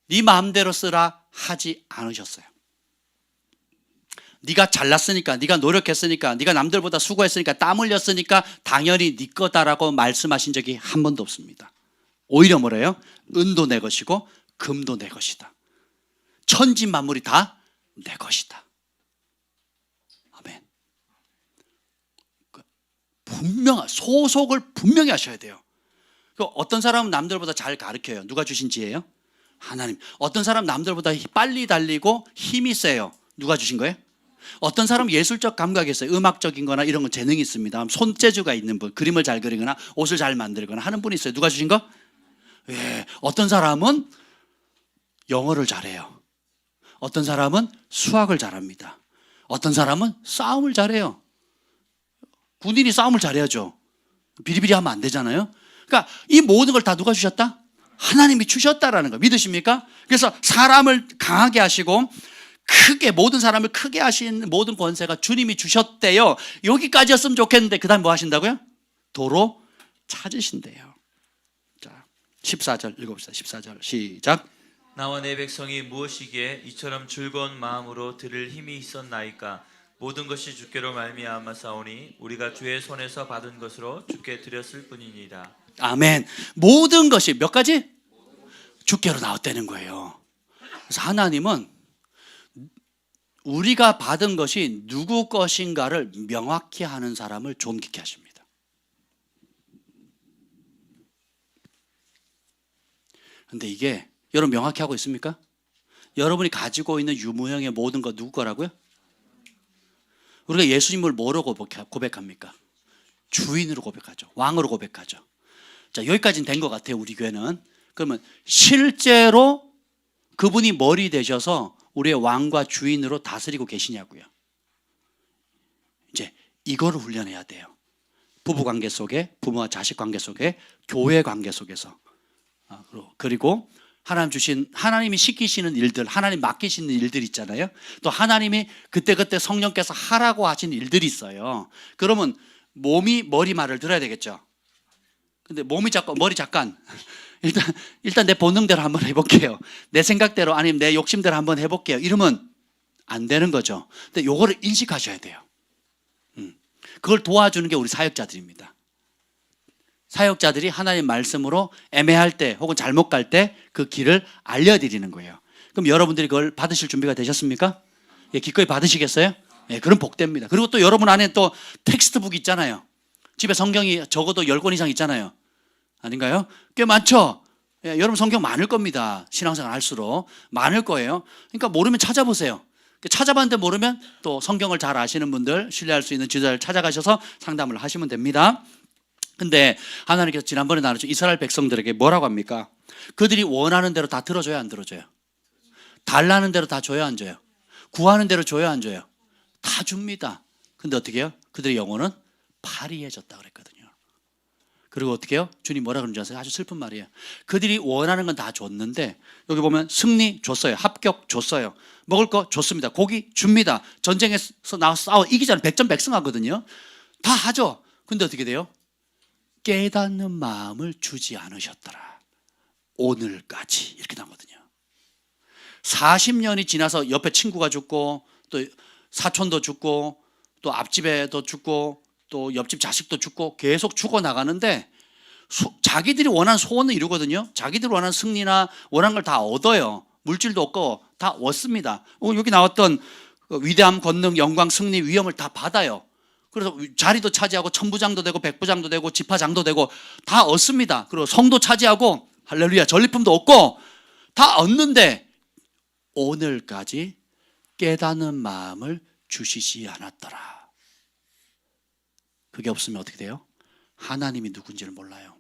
네 마음대로 쓰라 하지 않으셨어요. 네가 잘났으니까, 네가 노력했으니까, 네가 남들보다 수고했으니까, 땀 흘렸으니까 당연히 네 거다라고 말씀하신 적이 한 번도 없습니다. 오히려 뭐래요? 은도 내 것이고 금도 내 것이다. 천지 만물이 다 내 것이다. 아멘. 소속을 분명히 하셔야 돼요. 어떤 사람은 남들보다 잘 가르쳐요. 누가 주신 지혜예요? 하나님. 어떤 사람 남들보다 빨리 달리고 힘이 세요. 누가 주신 거예요? 어떤 사람은 예술적 감각이 있어요. 음악적인 거나 이런 건 재능이 있습니다. 손재주가 있는 분, 그림을 잘 그리거나 옷을 잘 만들거나 하는 분이 있어요. 누가 주신 거? 예. 어떤 사람은 영어를 잘해요. 어떤 사람은 수학을 잘합니다. 어떤 사람은 싸움을 잘해요. 군인이 싸움을 잘해야죠. 비리비리 하면 안 되잖아요. 그러니까 이 모든 걸 다 누가 주셨다? 하나님이 주셨다라는 거 믿으십니까? 그래서 사람을 강하게 하시고 크게, 모든 사람을 크게 하신 모든 권세가 주님이 주셨대요. 여기까지였으면 좋겠는데 그 다음에 뭐 하신다고요? 도로 찾으신대요. 자, 14절 읽어봅시다. 14절 시작. 나와 내 백성이 무엇이기에 이처럼 즐거운 마음으로 들을 힘이 있었나이까? 모든 것이 주께로 말미암아 싸우니 우리가 주의 손에서 받은 것으로 주께 드렸을 뿐이니라. 아멘. 모든 것이 몇 가지? 주께로 나왔다는 거예요. 그래서 하나님은 우리가 받은 것이 누구 것인가를 명확히 하는 사람을 존귀케 하십니다. 그런데 이게 여러분 명확히 하고 있습니까? 여러분이 가지고 있는 유무형의 모든 것 누구 거라고요? 우리가 예수님을 뭐로 고백합니까? 주인으로 고백하죠. 왕으로 고백하죠. 자, 여기까지는 된 것 같아요. 우리 교회는. 그러면 실제로 그분이 머리 되셔서 우리의 왕과 주인으로 다스리고 계시냐고요. 이제 이거를 훈련해야 돼요. 부부 관계 속에, 부모와 자식 관계 속에, 교회 관계 속에서. 그리고 하나님이 시키시는 일들, 하나님 맡기시는 일들 있잖아요. 또 하나님이 그때그때 성령께서 하라고 하신 일들이 있어요. 그러면 몸이 머리 말을 들어야 되겠죠. 근데 몸이 자꾸, 머리 잠깐. 일단 내 본능대로 한번 해볼게요. 내 생각대로 아니면 내 욕심대로 한번 해볼게요. 이러면 안 되는 거죠. 근데 요거를 인식하셔야 돼요. 그걸 도와주는 게 우리 사역자들입니다. 사역자들이 하나님 말씀으로 애매할 때 혹은 잘못 갈 때 그 길을 알려드리는 거예요. 그럼 여러분들이 그걸 받으실 준비가 되셨습니까? 예, 기꺼이 받으시겠어요? 예, 그럼 복됩니다. 그리고 또 여러분 안에 또 텍스트북 있잖아요. 집에 성경이 적어도 10권 이상 있잖아요. 아닌가요? 꽤 많죠? 예, 여러분 성경 많을 겁니다. 신앙생활 할수록 많을 거예요. 그러니까 모르면 찾아보세요. 찾아봤는데 모르면 또 성경을 잘 아시는 분들, 신뢰할 수 있는 지도자를 찾아가셔서 상담을 하시면 됩니다. 근데 하나님께서 지난번에 나눴죠. 이스라엘 백성들에게 뭐라고 합니까? 그들이 원하는 대로 다 들어줘야 안 들어줘요? 달라는 대로 다 줘야 안 줘요? 구하는 대로 줘야 안 줘요? 다 줍니다. 근데 어떻게 해요? 그들의 영혼은 파리해졌다 그랬거든요. 그리고 어떻게 해요? 주님 뭐라 그러는지 아세요? 아주 슬픈 말이에요. 그들이 원하는 건 다 줬는데 여기 보면 승리 줬어요. 합격 줬어요. 먹을 거 줬습니다. 고기 줍니다. 전쟁에서 나와서 싸워 이기자는 백전백승하거든요. 다 하죠. 근데 어떻게 돼요? 깨닫는 마음을 주지 않으셨더라. 오늘까지 이렇게 나오거든요. 40년이 지나서 옆에 친구가 죽고 또 사촌도 죽고 또 앞집에도 죽고 또 옆집 자식도 죽고 계속 죽어나가는데 자기들이 원하는 소원을 이루거든요. 자기들이 원하는 승리나 원하는 걸 다 얻어요. 물질도 얻고 다 얻습니다. 여기 나왔던 위대함, 권능, 영광, 승리, 위엄을 다 받아요. 그래서 자리도 차지하고 천부장도 되고 백부장도 되고 지파장도 되고 다 얻습니다. 그리고 성도 차지하고 할렐루야 전리품도 얻고 다 얻는데 오늘까지 깨닫는 마음을 주시지 않았더라. 그게 없으면 어떻게 돼요? 하나님이 누군지를 몰라요.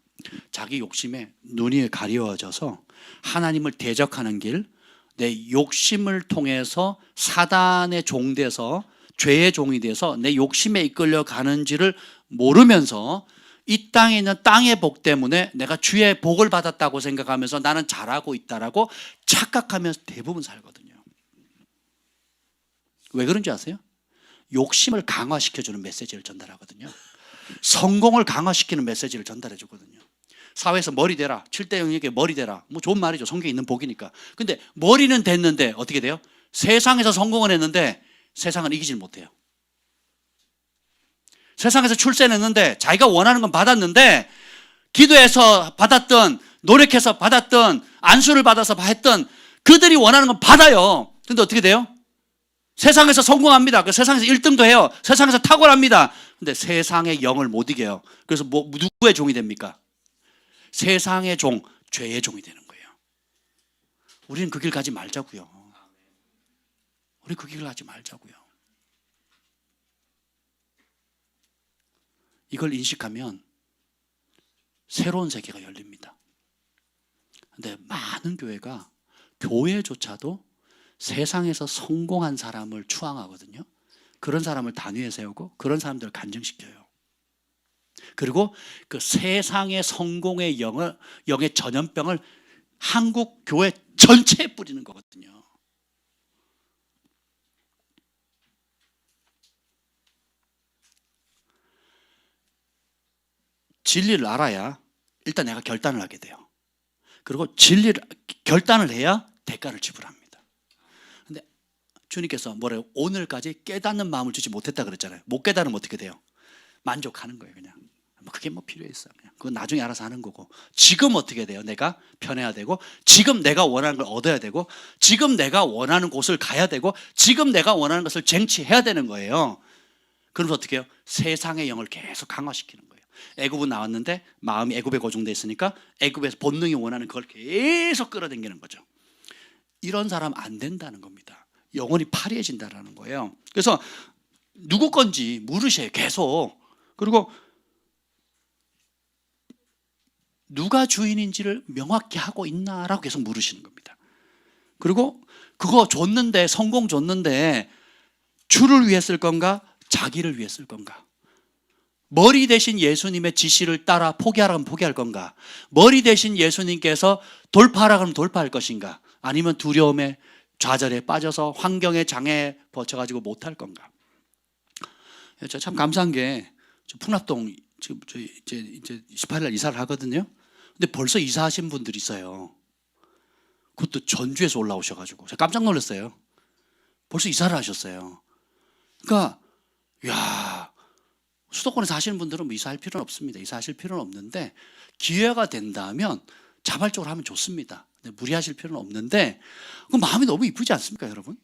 자기 욕심에 눈이 가려워져서 하나님을 대적하는 길, 내 욕심을 통해서 사단의 종 돼서 죄의 종이 돼서 내 욕심에 이끌려 가는지를 모르면서 이 땅에 있는 땅의 복 때문에 내가 주의 복을 받았다고 생각하면서 나는 잘하고 있다라고 착각하면서 대부분 살거든요. 왜 그런지 아세요? 욕심을 강화시켜주는 메시지를 전달하거든요. 성공을 강화시키는 메시지를 전달해 주거든요. 사회에서 머리 대라, 7대 영역에 머리 대라. 뭐 좋은 말이죠. 성경에 있는 복이니까. 근데 머리는 됐는데 어떻게 돼요? 세상에서 성공을 했는데 세상은 이기질 못해요. 세상에서 출세했는데 자기가 원하는 건 받았는데 기도해서 받았던 노력해서 받았던 안수를 받아서 했던 그들이 원하는 건 받아요. 근데 어떻게 돼요? 세상에서 성공합니다. 세상에서 1등도 해요. 세상에서 탁월합니다. 근데 세상의 영을 못 이겨요. 그래서 누구의 종이 됩니까? 세상의 종, 죄의 종이 되는 거예요. 우리는 그 길 가지 말자고요. 우리 그 길을 가지 말자고요. 이걸 인식하면 새로운 세계가 열립니다. 근데 많은 교회가 교회조차도 세상에서 성공한 사람을 추앙하거든요. 그런 사람을 단위에 세우고 그런 사람들을 간증시켜요. 그리고 그 세상의 성공의 영의 전염병을 한국 교회 전체에 뿌리는 거거든요. 진리를 알아야 일단 내가 결단을 하게 돼요. 그리고 결단을 해야 대가를 지불합니다. 근데 주님께서 뭐래요? 오늘까지 깨닫는 마음을 주지 못했다 그랬잖아요. 못 깨달으면 어떻게 돼요? 만족하는 거예요. 그냥 그게 뭐 필요했어. 그냥 그건 나중에 알아서 하는 거고, 지금 어떻게 돼요? 내가 편해야 되고, 지금 내가 원하는 걸 얻어야 되고, 지금 내가 원하는 곳을 가야 되고, 지금 내가 원하는 것을 쟁취해야 되는 거예요. 그러면서 어떻게 해요? 세상의 영을 계속 강화시키는 거예요. 애굽은 나왔는데 마음이 애굽에 고정돼 있으니까 애굽에서 본능이 원하는 그걸 계속 끌어당기는 거죠. 이런 사람 안 된다는 겁니다. 영혼이 파리해진다는 거예요. 그래서 누구 건지 물으셔요, 계속. 그리고 누가 주인인지를 명확히 하고 있나라고 계속 물으시는 겁니다. 그리고 그거 줬는데, 성공 줬는데 주를 위해 쓸 건가, 자기를 위해 쓸 건가? 머리 대신 예수님의 지시를 따라 포기하라면 포기할 건가? 머리 대신 예수님께서 돌파하라 그러면 돌파할 것인가? 아니면 두려움에 좌절에 빠져서 환경의 장애에 버텨가지고 못할 건가? 저 참 감사한 게 풍납동 지금 이제 18일 날 이사를 하거든요. 근데 벌써 이사하신 분들이 있어요. 그것도 전주에서 올라오셔가지고 제가 깜짝 놀랐어요. 벌써 이사를 하셨어요. 그러니까 야, 수도권에 사시는 분들은 뭐 이사할 필요는 없습니다. 이사하실 필요는 없는데 기회가 된다면 자발적으로 하면 좋습니다. 무리하실 필요는 없는데 그 마음이 너무 이쁘지 않습니까, 여러분?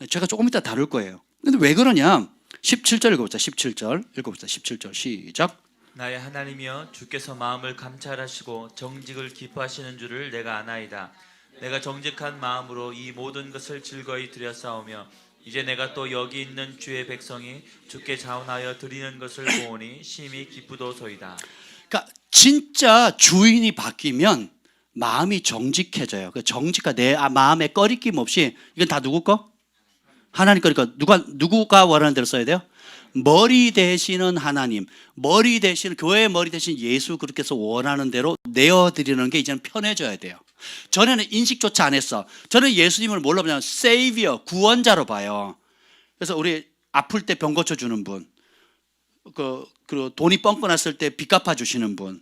제가 조금 이따 다룰 거예요. 근데 왜 그러냐? 17절 읽어보자. 17절 읽어보자. 17절 시작. 나의 하나님이여, 주께서 마음을 감찰하시고 정직을 기뻐하시는 줄을 내가 아나이다. 내가 정직한 마음으로 이 모든 것을 즐거이 드렸사오며 이제 내가 또 여기 있는 주의 백성이 주께 자원하여 드리는 것을 보오니 심히 기쁘도소이다. 그러니까 진짜 주인이 바뀌면 마음이 정직해져요. 그 정직과 내 마음에 꺼리낌 없이, 이건 다 누구 거? 하나님 거니까 누구가 원하는 대로 써야 돼요? 머리 되시는 하나님, 머리 되시는 교회의 머리 되신 예수, 그렇게 해서 원하는 대로 내어드리는 게 이제는 편해져야 돼요. 전에는 인식조차 안 했어. 저는 예수님을 뭘로 보냐면 세이비어, 구원자로 봐요. 그래서 우리 아플 때 병 고쳐주는 분, 그 돈이 뻥긋 났을 때 빚 갚아주시는 분,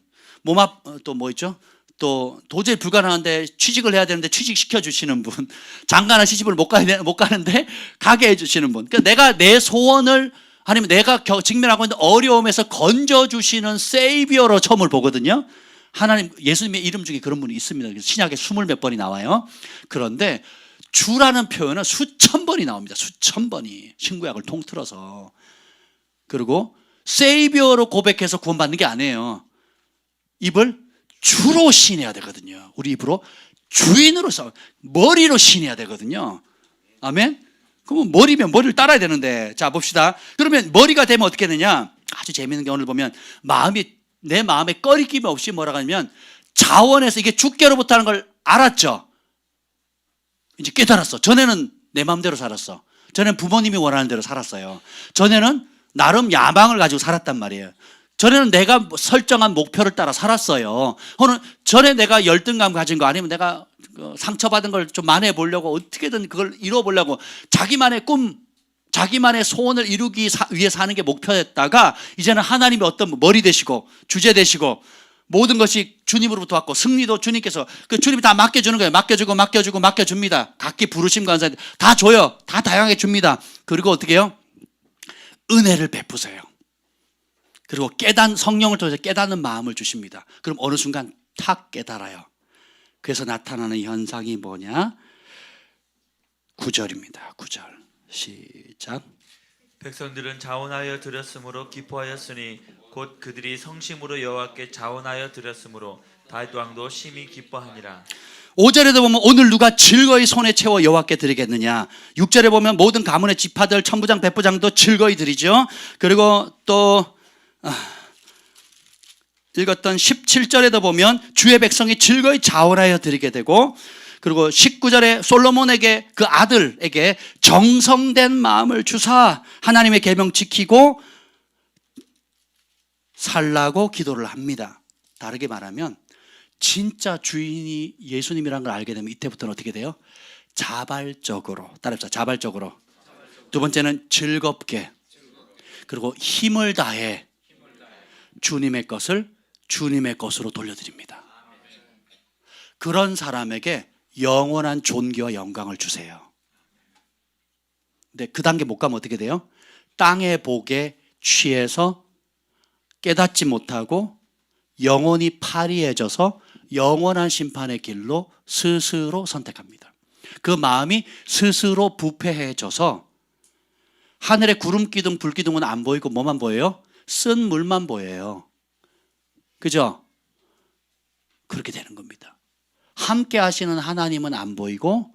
또 뭐 있죠? 또 도저히 불가능한데 취직을 해야 되는데 취직시켜 주시는 분, 장가나 시집을 못 가는데 가게 해주시는 분. 그러니까 내가 내 소원을, 아니면 내가 직면하고 있는 어려움에서 건져주시는 세이비어로 처음을 보거든요. 하나님, 예수님의 이름 중에 그런 분이 있습니다. 신약에 20몇 번이 나와요. 그런데 주라는 표현은 수천 번이 나옵니다. 수천 번이, 신구약을 통틀어서. 그리고 세이비어로 고백해서 구원받는 게 아니에요. 입을 주로 신해야 되거든요. 우리 입으로 주인으로서, 머리로 신해야 되거든요. 아멘? 그러면 머리면 머리를 따라야 되는데, 자 봅시다. 그러면 머리가 되면 어떻게 되냐? 아주 재미있는 게 오늘 보면 내 마음에 꺼리낌 없이 뭐라고 하냐면 자원에서 이게 주께로부터 하는 걸 알았죠. 이제 깨달았어. 전에는 내 마음대로 살았어. 전에는 부모님이 원하는 대로 살았어요. 전에는 나름 야망을 가지고 살았단 말이에요. 전에는 내가 설정한 목표를 따라 살았어요. 혹은 전에 내가 열등감 가진 거, 아니면 내가 상처받은 걸 좀 만회해 보려고 어떻게든 그걸 이뤄보려고 자기만의 꿈, 자기만의 소원을 이루기 위해 사는 게 목표였다가 이제는 하나님이 어떤 머리 되시고 주제 되시고 모든 것이 주님으로부터 왔고 승리도 주님께서, 그 주님이 다 맡겨주는 거예요. 맡겨줍니다. 각기 부르심 간사한테 다 줘요. 다 다양하게 줍니다. 그리고 어떻게 해요? 은혜를 베푸세요. 그리고 성령을 통해서 깨닫는 마음을 주십니다. 그럼 어느 순간 탁 깨달아요. 그래서 나타나는 현상이 뭐냐? 9절입니다. 9절 시작. 백성들은 자원하여 드렸으므로 기뻐하였으니 곧 그들이 성심으로 여호와께 자원하여 드렸으므로 다윗 왕도 심히 기뻐하니라. 5절에도 보면 오늘 누가 즐거이 손에 채워 여호와께 드리겠느냐. 6절에 보면 모든 가문의 지파들 천부장 백부장도 즐거이 드리죠. 그리고 또 읽었던 17절에도 보면 주의 백성이 즐거이 자원하여 드리게 되고, 그리고 19절에 솔로몬에게 그 아들에게 정성된 마음을 주사 하나님의 계명 지키고 살라고 기도를 합니다. 다르게 말하면 진짜 주인이 예수님이라는 걸 알게 되면 이때부터는 어떻게 돼요? 자발적으로, 따라합시다. 자발적으로. 두 번째는 즐겁게, 그리고 힘을 다해 주님의 것을 주님의 것으로 돌려드립니다. 그런 사람에게 영원한 존귀와 영광을 주세요. 근데 그 단계 못 가면 어떻게 돼요? 땅의 복에 취해서 깨닫지 못하고 영혼이 파리해져서 영원한 심판의 길로 스스로 선택합니다. 그 마음이 스스로 부패해져서 하늘의 구름 기둥, 불 기둥은 안 보이고 뭐만 보여요? 쓴 물만 보여요. 그죠? 그렇게 되는 겁니다. 함께 하시는 하나님은 안 보이고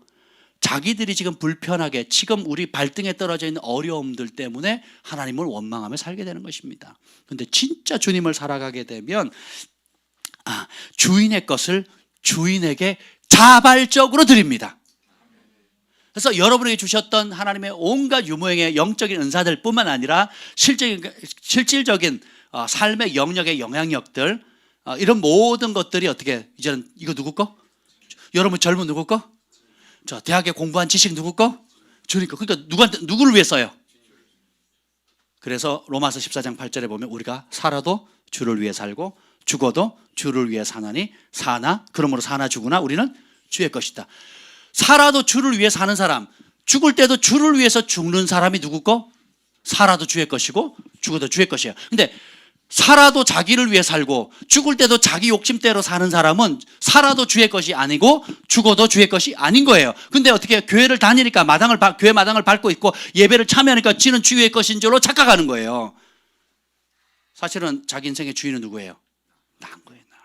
자기들이 지금 불편하게 지금 우리 발등에 떨어져 있는 어려움들 때문에 하나님을 원망하며 살게 되는 것입니다. 그런데 진짜 주님을 살아가게 되면 주인의 것을 주인에게 자발적으로 드립니다. 그래서 여러분에게 주셨던 하나님의 온갖 유무형의 영적인 은사들 뿐만 아니라 실질적인 삶의 영역의 영향력들, 이런 모든 것들이 어떻게, 이제는 이거 누구 거? 여러분 젊은 누구 거? 저 대학에 공부한 지식 누구 거? 주님 거. 그러니까 누구를 위해 써요? 그래서 로마서 14장 8절에 보면 우리가 살아도 주를 위해 살고 죽어도 주를 위해 사나니 사나 그러므로 사나 죽으나 우리는 주의 것이다. 살아도 주를 위해 사는 사람, 죽을 때도 주를 위해서 죽는 사람이 누구 거? 살아도 주의 것이고 죽어도 주의 것이에요. 근데 살아도 자기를 위해 살고 죽을 때도 자기 욕심대로 사는 사람은 살아도 주의 것이 아니고 죽어도 주의 것이 아닌 거예요. 근데 어떻게 교회를 다니니까 교회 마당을 밟고 있고 예배를 참여하니까 지는 주의 것인 줄로 착각하는 거예요. 사실은 자기 인생의 주인은 누구예요? 나인 거예요. 나.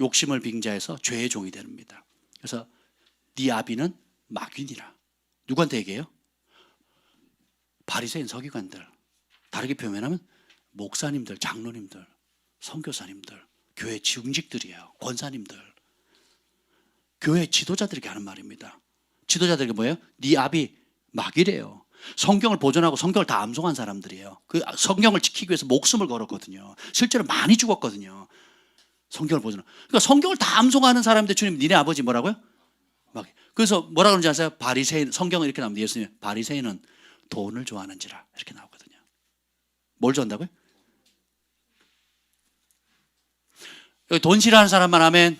욕심을 빙자해서 죄의 종이 됩니다. 그래서 네 아비는 마귀니라. 누구한테 얘기해요? 바리새인 서기관들. 다르게 표현하면 목사님들, 장로님들, 선교사님들, 교회 중직들이에요. 권사님들, 교회 지도자들에게 하는 말입니다. 지도자들에게 뭐예요? 네 아비 마귀래요. 성경을 보존하고 성경을 다 암송한 사람들이에요. 그 성경을 지키기 위해서 목숨을 걸었거든요. 실제로 많이 죽었거든요. 성경을 보존하고. 그러니까 성경을 다 암송하는 사람인데 주님 니네 아버지 뭐라고요? 마귀. 그래서 뭐라 그러는지 아세요? 바리새인, 성경은 이렇게 나옵니다. 예수님, 바리새인은 돈을 좋아하는지라 이렇게 나오거든요. 뭘 좋아한다고요? 여기 돈 싫어하는 사람만 하면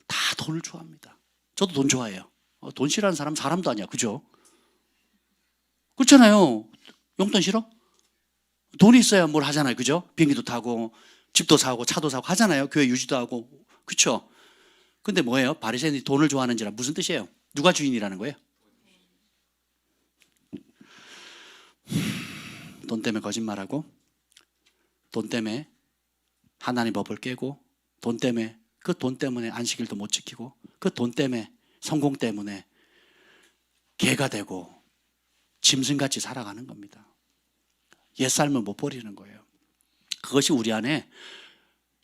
다 돈을 좋아합니다. 저도 돈 좋아해요. 돈 싫어하는 사람 사람도 아니야. 그죠? 그렇잖아요. 용돈 싫어? 돈이 있어야 뭘 하잖아요. 그죠? 비행기도 타고 집도 사고 차도 사고 하잖아요. 교회 유지도 하고. 그렇죠? 근데 뭐예요? 바리새인이 돈을 좋아하는지라 무슨 뜻이에요? 누가 주인이라는 거예요? 돈 때문에 거짓말하고, 돈 때문에 하나님 법을 깨고, 돈 때문에 그 돈 때문에 안식일도 못 지키고, 그 돈 때문에 성공 때문에 개가 되고 짐승같이 살아가는 겁니다. 옛삶을 못 버리는 거예요. 그것이 우리 안에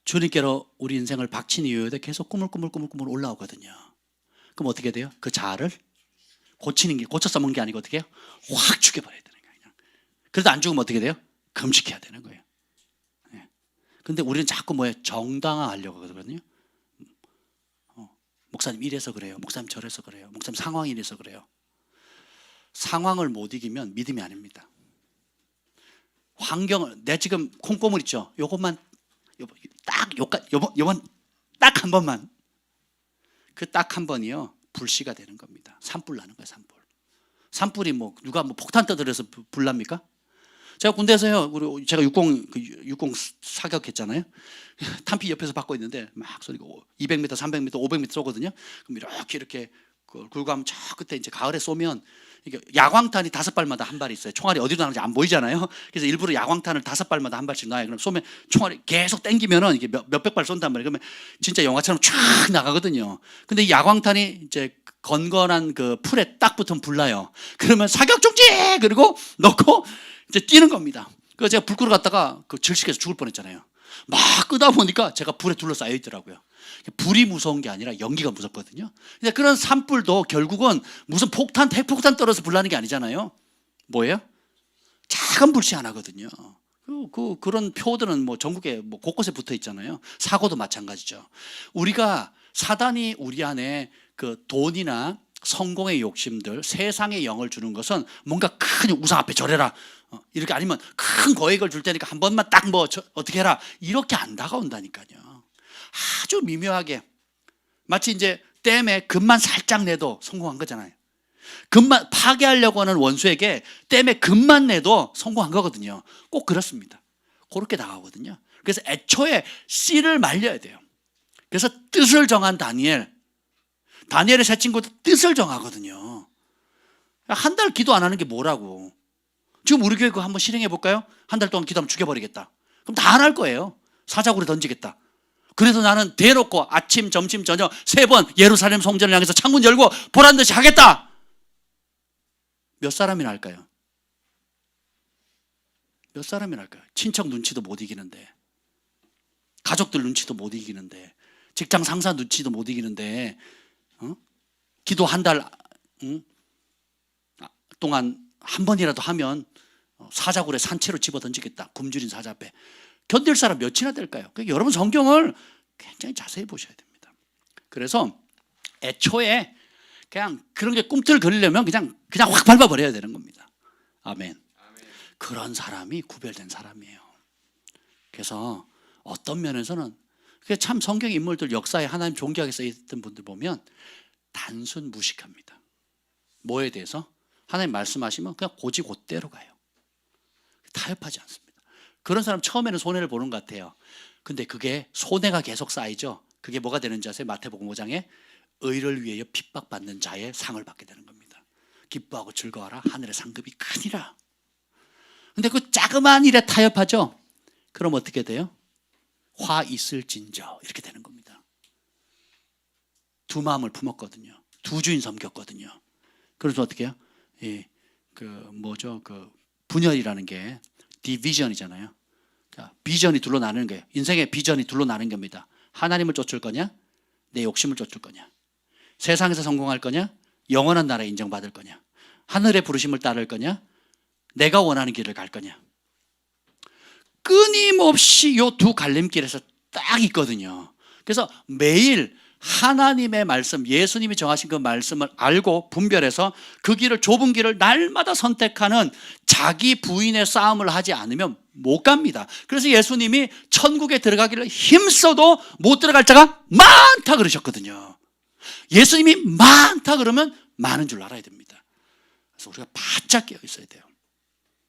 주님께로 우리 인생을 박친 이후에도 계속 꾸물꾸물 올라오거든요. 그럼 어떻게 돼요? 그 자아를 고치는 게, 고쳐 먹는 게 아니고 어떻게 해요? 확 죽여버려야 되는 거예요. 그냥. 그래도 안 죽으면 어떻게 돼요? 금식해야 되는 거예요. 근데 우리는 자꾸 뭐예요? 정당화하려고 하거든요. 목사님 이래서 그래요. 목사님 저래서 그래요. 목사님 상황이 이래서 그래요. 상황을 못 이기면 믿음이 아닙니다. 환경을, 내 지금 콩고물 있죠? 요것만 요번 딱 한 번만, 그 딱 한 번이요 불씨가 되는 겁니다. 산불 나는 거예요. 산불이 뭐 누가 뭐 폭탄 떠들여서 불 납니까? 제가 군대에서요, 제가 60 사격했잖아요. 탄피 옆에서 받고 있는데 막 소리가 200m, 300m, 500m 쏘거든요. 그럼 이렇게 굴감 저 끝에 이제 가을에 쏘면 이게 야광탄이 5발마다 한 발이 있어요. 총알이 어디로 나는지 안 보이잖아요. 그래서 일부러 야광탄을 5발마다 한 발씩 놔요. 그럼 쏘면 총알이 계속 땡기면은 이게 몇백 발 쏜단 말이에요. 그러면 진짜 영화처럼 쫙 나가거든요. 근데 이 야광탄이 이제 건건한 그 풀에 딱 붙으면 불나요. 그러면 사격 중지! 그리고 넣고 이제 뛰는 겁니다. 그래서 제가 불 끄러 갔다가 그 질식해서 죽을 뻔했잖아요. 막 끄다 보니까 제가 불에 둘러싸여 있더라고요. 불이 무서운 게 아니라 연기가 무섭거든요. 근데 그런 산불도 결국은 무슨 폭탄, 핵폭탄 떨어서 불나는 게 아니잖아요. 뭐예요? 작은 불씨 하나거든요. 그런 표들은 뭐 전국에 뭐 곳곳에 붙어 있잖아요. 사고도 마찬가지죠. 우리가 사단이 우리 안에 그 돈이나 성공의 욕심들, 세상의 영을 주는 것은 뭔가 큰 우상 앞에 절해라, 이렇게, 아니면 큰 거액을 줄 테니까 한 번만 딱 뭐 어떻게 해라, 이렇게 안 다가온다니까요. 아주 미묘하게, 마치 이제 댐에 금만 살짝 내도 성공한 거잖아요. 금만 파괴하려고 하는 원수에게 댐에 금만 내도 성공한 거거든요. 꼭 그렇습니다. 그렇게 나가거든요. 그래서 애초에 씨를 말려야 돼요. 그래서 뜻을 정한 다니엘의 세 친구도 뜻을 정하거든요. 한 달 기도 안 하는 게 뭐라고. 지금 우리 교회 그거 한번 실행해 볼까요? 한 달 동안 기도하면 죽여버리겠다. 그럼 다 안 할 거예요. 사자굴에 던지겠다. 그래서 나는 대놓고 아침, 점심, 저녁 3번 예루살렘 성전을 향해서 창문 열고 보란 듯이 하겠다. 몇 사람이나 할까요? 몇 사람이나 할까요? 친척 눈치도 못 이기는데, 가족들 눈치도 못 이기는데, 직장 상사 눈치도 못 이기는데, 기도 한 달 동안 한 번이라도 하면 사자굴에 산채로 집어 던지겠다. 굶주린 사자 앞에. 견딜 사람 몇이나 될까요? 그러니까 여러분 성경을 굉장히 자세히 보셔야 됩니다. 그래서 애초에 그냥 그런 게 꿈틀거리려면 그냥 확 밟아버려야 되는 겁니다. 아멘. 그런 사람이 구별된 사람이에요. 그래서 어떤 면에서는 그게 참 성경 인물들 역사에 하나님 존귀하게 쓰였던 분들 보면 단순 무식합니다. 뭐에 대해서? 하나님 말씀하시면 그냥 고지곧대로 가요. 타협하지 않습니다. 그런 사람 처음에는 손해를 보는 것 같아요. 근데 그게 손해가 계속 쌓이죠. 그게 뭐가 되는지 아세요? 마태복음 5장에 의를 위하여 핍박받는 자의 상을 받게 되는 겁니다. 기뻐하고 즐거워하라, 하늘의 상급이 크니라. 근데 그 자그마한 일에 타협하죠. 그럼 어떻게 돼요? 화 있을진저, 이렇게 되는 겁니다. 두 마음을 품었거든요. 두 주인 섬겼거든요. 그래서 어떻게 해요? 분열이라는 게 디비전이잖아요. 그러니까 비전이 둘로 나누는 거예요. 인생의 비전이 둘로 나누는 겁니다. 하나님을 쫓을 거냐, 내 욕심을 쫓을 거냐, 세상에서 성공할 거냐, 영원한 나라에 인정받을 거냐, 하늘의 부르심을 따를 거냐, 내가 원하는 길을 갈 거냐. 끊임없이 이 두 갈림길에서 딱 있거든요. 그래서 매일 하나님의 말씀, 예수님이 정하신 그 말씀을 알고 분별해서 그 길을, 좁은 길을 날마다 선택하는 자기 부인의 싸움을 하지 않으면 못 갑니다. 그래서 예수님이 천국에 들어가기를 힘써도 못 들어갈 자가 많다 그러셨거든요. 예수님이 많다 그러면 많은 줄 알아야 됩니다. 그래서 우리가 바짝 깨어 있어야 돼요.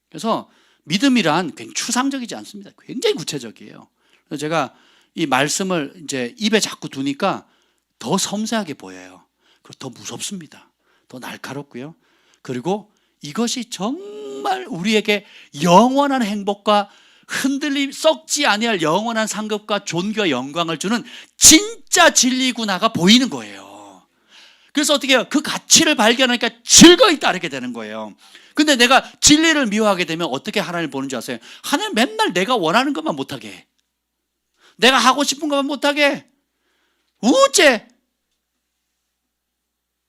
그래서 믿음이란 굉장히 추상적이지 않습니다. 굉장히 구체적이에요. 그래서 제가 이 말씀을 이제 입에 자꾸 두니까 더 섬세하게 보여요. 그리고 더 무섭습니다. 더 날카롭고요. 그리고 이것이 정말 우리에게 영원한 행복과 흔들림, 썩지 아니할 영원한 상급과 존귀와 영광을 주는 진짜 진리구나가 보이는 거예요. 그래서 어떻게 해요? 그 가치를 발견하니까 즐거이 따르게 되는 거예요. 근데 내가 진리를 미워하게 되면 어떻게 하나님을 보는 줄 아세요? 하나님 맨날 내가 원하는 것만 못하게 해. 내가 하고 싶은 것만 못하게 해. 우째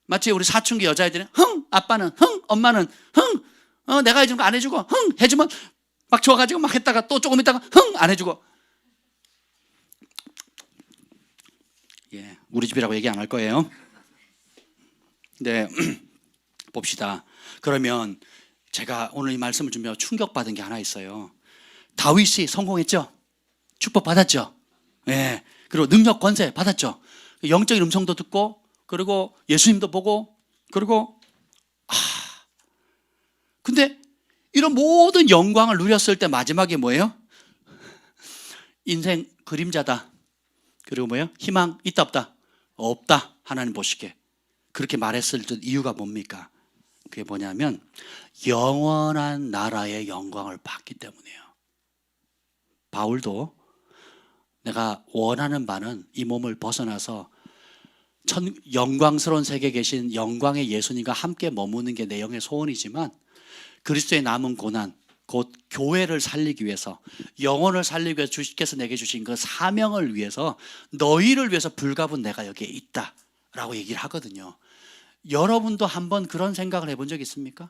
마치 우리 사춘기 여자애들은 아빠는 엄마는 내가 해준 거 안 해주고 해주면 막 좋아가지고 막 했다가 또 조금 있다가 안 해주고. 예, 우리 집이라고 얘기 안 할 거예요. 네, 봅시다. 그러면 제가 오늘 이 말씀을 준비하고 충격받은 게 하나 있어요. 다윗이 성공했죠? 축복 받았죠? 예. 그리고 능력 권세 받았죠? 영적인 음성도 듣고, 그리고 예수님도 보고, 그리고 근데 이런 모든 영광을 누렸을 때 마지막에 뭐예요? 인생 그림자다. 그리고 뭐예요? 희망 있다 없다? 없다. 하나님 보시기에. 그렇게 말했을 때 이유가 뭡니까? 그게 뭐냐면 영원한 나라의 영광을 받기 때문이에요. 바울도 내가 원하는 바는 이 몸을 벗어나서 영광스러운 세계에 계신 영광의 예수님과 함께 머무는 게 내 영의 소원이지만 그리스도의 남은 고난, 곧 교회를 살리기 위해서, 영혼을 살리기 위해서 주께서 내게 주신 그 사명을 위해서, 너희를 위해서 불가분 내가 여기에 있다라고 얘기를 하거든요. 여러분도 한번 그런 생각을 해본 적 있습니까?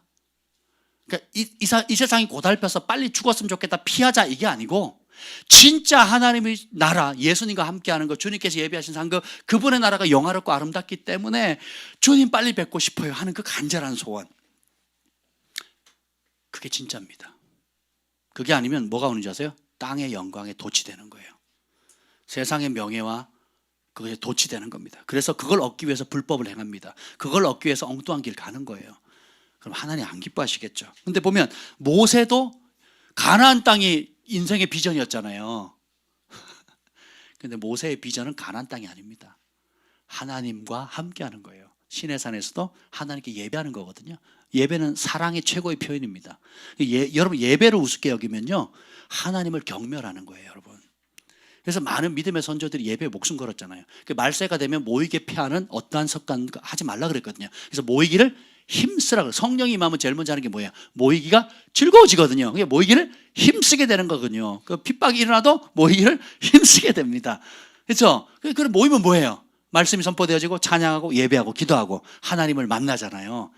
그러니까 이 세상이 고달퍼서 빨리 죽었으면 좋겠다, 피하자, 이게 아니고 진짜 하나님의 나라, 예수님과 함께하는 것, 주님께서 예비하신 상급, 그분의 나라가 영화롭고 아름답기 때문에 주님 빨리 뵙고 싶어요 하는 그 간절한 소원, 그게 진짜입니다. 그게 아니면 뭐가 오는지 아세요? 땅의 영광에 도취되는 거예요. 세상의 명예와 그것에 도취되는 겁니다. 그래서 그걸 얻기 위해서 불법을 행합니다. 그걸 얻기 위해서 엉뚱한 길 가는 거예요. 그럼 하나님 안 기뻐하시겠죠. 근데 보면 모세도 가나안 땅이 인생의 비전이었잖아요. 근데 모세의 비전은 가나안 땅이 아닙니다. 하나님과 함께하는 거예요. 시내산에서도 하나님께 예배하는 거거든요. 예배는 사랑의 최고의 표현입니다. 여러분, 예배를 우습게 여기면요, 하나님을 경멸하는 거예요, 여러분. 그래서 많은 믿음의 선조들이 예배에 목숨 걸었잖아요. 말세가 되면 모이게 피하는 어떠한 습관 하지 말라 그랬거든요. 그래서 모이기를 힘쓰라고. 성령이 임하면 제일 먼저 하는 게 뭐예요? 모이기가 즐거워지거든요. 그게 모이기를 힘쓰게 되는 거거든요. 그 핍박이 일어나도 모이기를 힘쓰게 됩니다. 그렇죠? 그럼 모이면 뭐예요? 말씀이 선포되어지고 찬양하고 예배하고 기도하고 하나님을 만나잖아요.